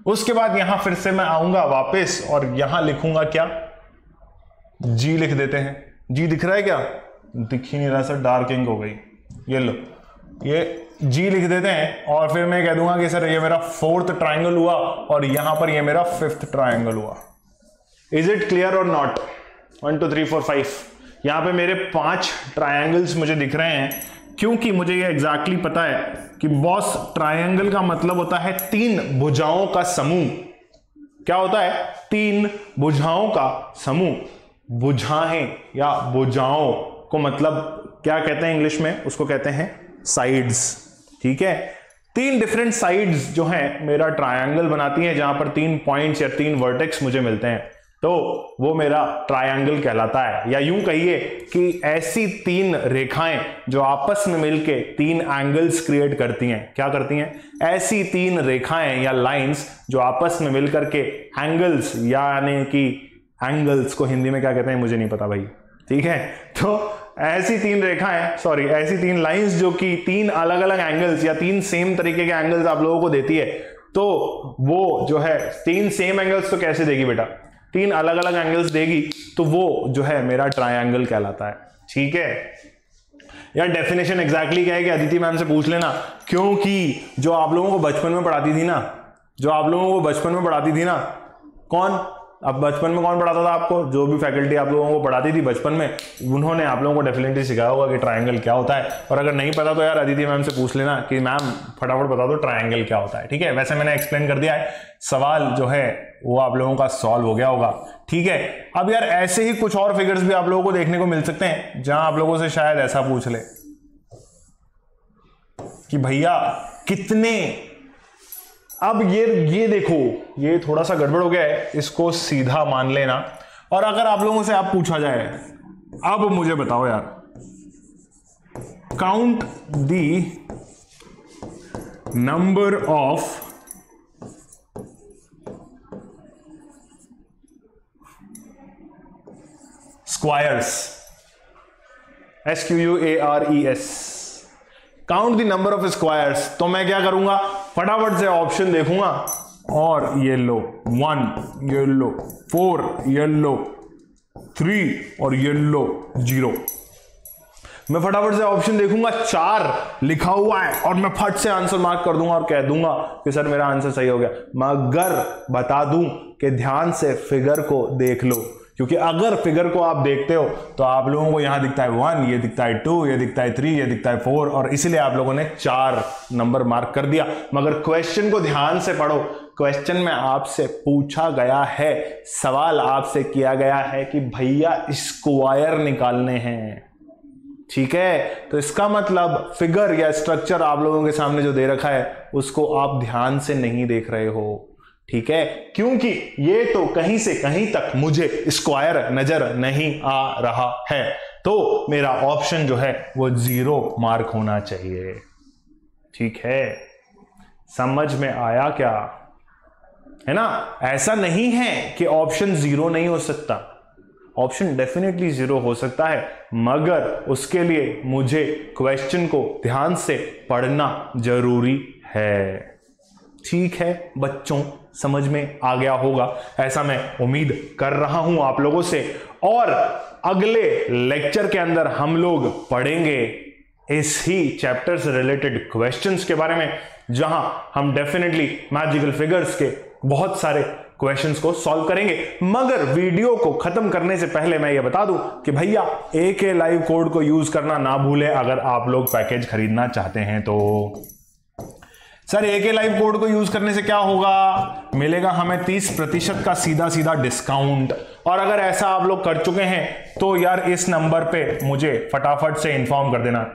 उसके बाद यहां फिर से मैं आऊंगा वापस और यहां लिखूंगा क्या, जी लिख देते हैं। जी दिख रहा है क्या? दिख ही नहीं रहा सर, डार्क इंक हो गई। ये लो, ये जी लिख देते हैं और फिर मैं कह दूंगा कि सर ये मेरा फोर्थ ट्रायंगल हुआ और यहां पर ये मेरा फिफ्थ ट्रायंगल हुआ। Is it clear or not? 1 2 3 4 5 यहां पे मेरे 5 ट्रायंगल्स मुझे दिख रहे हैं, क्योंकि मुझे ये एग्जैक्टली पता है कि बॉस ट्रायंगल का मतलब होता है 3 भुजाओं का समूह। क्या होता है? 3 भुजाओं का समूह। भुजाएं या भुजाओं को मतलब क्या कहते हैं इंग्लिश में? उसको कहते हैं साइड्स, ठीक है। 3 डिफरेंट साइड्स जो हैं मेरा ट्रायंगल बनाती हैं, जहां पर 3 पॉइंट्स या 3 वर्टेक्स मुझे मिलते हैं, तो वो मेरा ट्रायंगल कहलाता है। या यूं कहिए कि ऐसी 3 रेखाएं जो आपस में मिलके 3 एंगल्स क्रिएट करती हैं। क्या करती हैं? ऐसी 3 रेखाएं या लाइंस जो आपस में मिलकर के एंगल्स, यानी कि एंगल्स को हिंदी में क्या कहते हैं मुझे नहीं पता भाई, ठीक है। तो ऐसी 3 रेखाएं, सॉरी ऐसी 3 लाइंस जो कि 3 अलग अलग एंगल्स या 3 सेम तरीके के एंगल्स आप लोगों को देती है, तो वो जो है 3 सेम एंगल्स तो कैसे देगी बेटा? 3 अलग अलग एंगल्स देगी, तो वो जो है मेरा ट्रायंगल कहलाता है, ठीक है। यार डेफिनेशन एग्जैक्टली क्या है कि अदिति मैम से पूछ लेना, क्योंकि जो आप लोगों को बचपन में पढ़ाती थी ना, जो आप लोगों को बचपन में पढ़ाती थी ना, कौन? अब बचपन में कौन पढ़ाता था आपको? जो भी फैकल्टी आप लोगों को पढ़ाती थी बचपन में, उन्होंने आप लोगों को डेफिनेटली सिखाया होगा कि ट्रायंगल क्या होता है। और अगर नहीं पता तो यार अदिति मैम से पूछ लेना कि मैम फटाफट बता दो ट्रायंगल क्या होता है, ठीक है। वैसे मैंने एक्सप्लेन कर दिया है, सवाल जो है वो आप लोगों का सॉल्व हो गया होगा, ठीक है। अब यार ऐसे ही कुछ और फिगर्स भी आप लोगों को देखने को मिल सकते हैं, जहां आप लोगों से शायद ऐसा पूछ ले कि भैया कितने, अब ये देखो, ये थोड़ा सा गड़बड़ हो गया है, इसको सीधा मान लेना। और अगर आप लोगों से आप पूछा जाए, अब मुझे बताओ यार, count the number of squares, SQUARES, count the number of squares. तो मैं क्या करूंगा, फटाफट से ऑप्शन देखूंगा और ये लो 1, ये लो 4, ये लो 3 और ये लो 0। मैं फटाफट से ऑप्शन देखूंगा, 4 लिखा हुआ है और मैं फट से आंसर मार्क कर दूंगा और कह दूंगा कि सर मेरा आंसर सही हो गया। मगर बता दूं कि ध्यान से फिगर को देख लो, क्योंकि अगर फिगर को आप देखते हो तो आप लोगों को यहां दिखता है 1, ये दिखता है 2, ये दिखता है 3, ये दिखता है 4, और इसलिए आप लोगों ने 4 नंबर मार्क कर दिया। मगर क्वेश्चन को ध्यान से पढ़ो। क्वेश्चन में आपसे पूछा गया है, सवाल आपसे किया गया है कि भैया स्क्वायर निकालने हैं, ठीक है। तो इसका मतलब फिगर या स्ट्रक्चर आप लोगों के सामने जो दे रखा है उसको आप ध्यान से नहीं देख रहे हो, ठीक है, क्योंकि ये तो कहीं से कहीं तक मुझे स्क्वायर नजर नहीं आ रहा है। तो मेरा ऑप्शन जो है वो 0 मार्क होना चाहिए, ठीक है। समझ में आया क्या, है ना। ऐसा नहीं है कि ऑप्शन 0 नहीं हो सकता, ऑप्शन डेफिनेटली 0 हो सकता है, मगर उसके लिए मुझे क्वेश्चन को ध्यान से पढ़ना जरूरी है, ठीक है बच्चों। समझ में आ गया होगा, ऐसा मैं उम्मीद कर रहा हूं आप लोगों से। और अगले लेक्चर के अंदर हम लोग पढ़ेंगे इस ही चैप्टर से रिलेटेड क्वेश्चंस के बारे में, जहां हम डेफिनेटली मैजिकल फिगर्स के बहुत सारे क्वेश्चंस को सॉल्व करेंगे। मगर वीडियो को खत्म करने से पहले मैं ये बता दूं कि भैया AK लाइव कोड को यूज करना ना भूलें अगर आप लोग पैकेज खरीदना चाहते हैं तो। सर AK लाइव कोड को यूज करने से क्या होगा, मिलेगा हमें 30% का सीधा सीधा डिस्काउंट। और अगर ऐसा आप लोग कर चुके हैं तो यार इस नंबर पे मुझे फटाफट से इन्फॉर्म कर देना,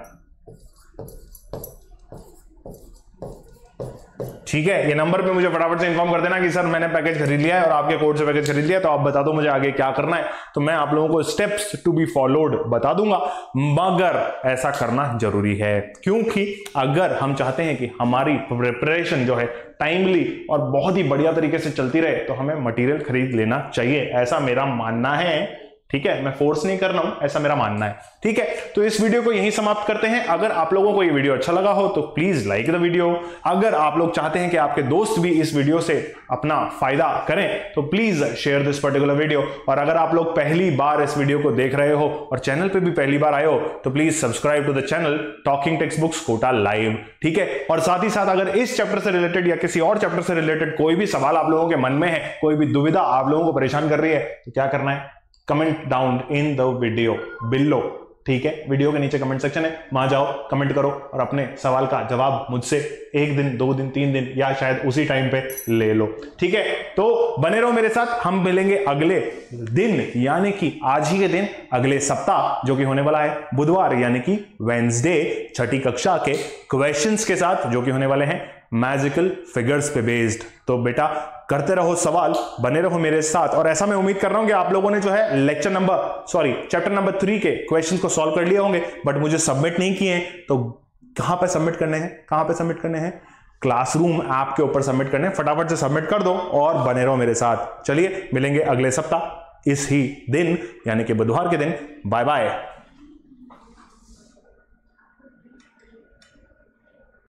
ठीक है। ये नंबर पे मुझे फटाफट से इन्फॉर्म कर देना कि सर मैंने पैकेज खरीद लिया है और आपके कोड से पैकेज खरीद लिया, तो आप बता दो मुझे आगे क्या करना है, तो मैं आप लोगों को स्टेप्स टू बी फॉलोड बता दूंगा। मगर ऐसा करना जरूरी है, क्योंकि अगर हम चाहते हैं कि हमारी प्रिपरेशन जो है टाइमली और बहुत ही बढ़िया तरीके से चलती रहे तो हमें मटेरियल खरीद लेना चाहिए, ऐसा मेरा मानना है, ठीक है। मैं फोर्स नहीं कर रहा हूं, ऐसा मेरा मानना है, ठीक है। तो इस वीडियो को यहीं समाप्त करते हैं। अगर आप लोगों को ये वीडियो अच्छा लगा हो तो प्लीज लाइक द वीडियो। अगर आप लोग चाहते हैं कि आपके दोस्त भी इस वीडियो से अपना फायदा करें तो please share this particular video. और अगर आप लोग पहली बार इस वीडियो को देख रहे हो और चैनल पे भी पहली बार आए हो तो please subscribe to the channel talking text books Kota live, ठीक है। और साथ ही साथ अगर इस चैप्टर से रिलेटेड या किसी और चैप्टर से रिलेटेड कोई भी सवाल आप लोगों के मन में है, कोई भी दुविधा आप लोगों को परेशान कर रही है, तो क्या करना है, comment down in the video below, ठीक है। वीडियो के नीचे कमेंट सेक्शन है, वहां जाओ, कमेंट करो और अपने सवाल का जवाब मुझसे 1 दिन 2 दिन 3 दिन या शायद उसी टाइम पे ले लो, ठीक है। तो बने रहो मेरे साथ, हम मिलेंगे अगले दिन यानी कि आज ही के दिन अगले सप्ताह जो कि होने वाला है बुधवार यानी कि वेडनेसडे, 6ठी कक्षा के क्वेश्चंस के साथ जो कि होने वाले हैं मैजिकल फिगर्स पे बेस्ड। तो बेटा करते रहो सवाल, बने रहो मेरे साथ। और ऐसा मैं उम्मीद कर रहा हूं कि आप लोगों ने जो है चैप्टर नंबर 3 के क्वेश्चंस को सॉल्व कर लिए होंगे, बट मुझे सबमिट नहीं किए हैं। तो कहां पे सबमिट करने हैं, कहां पे सबमिट करने हैं, क्लासरूम ऐप के ऊपर सबमिट करने हैं। फटाफट से सबमिट कर दो और बने रहो मेरे साथ। चलिए मिलेंगे अगले सप्ताह इस ही दिन यानी कि बुधवार के दिन। Bye bye.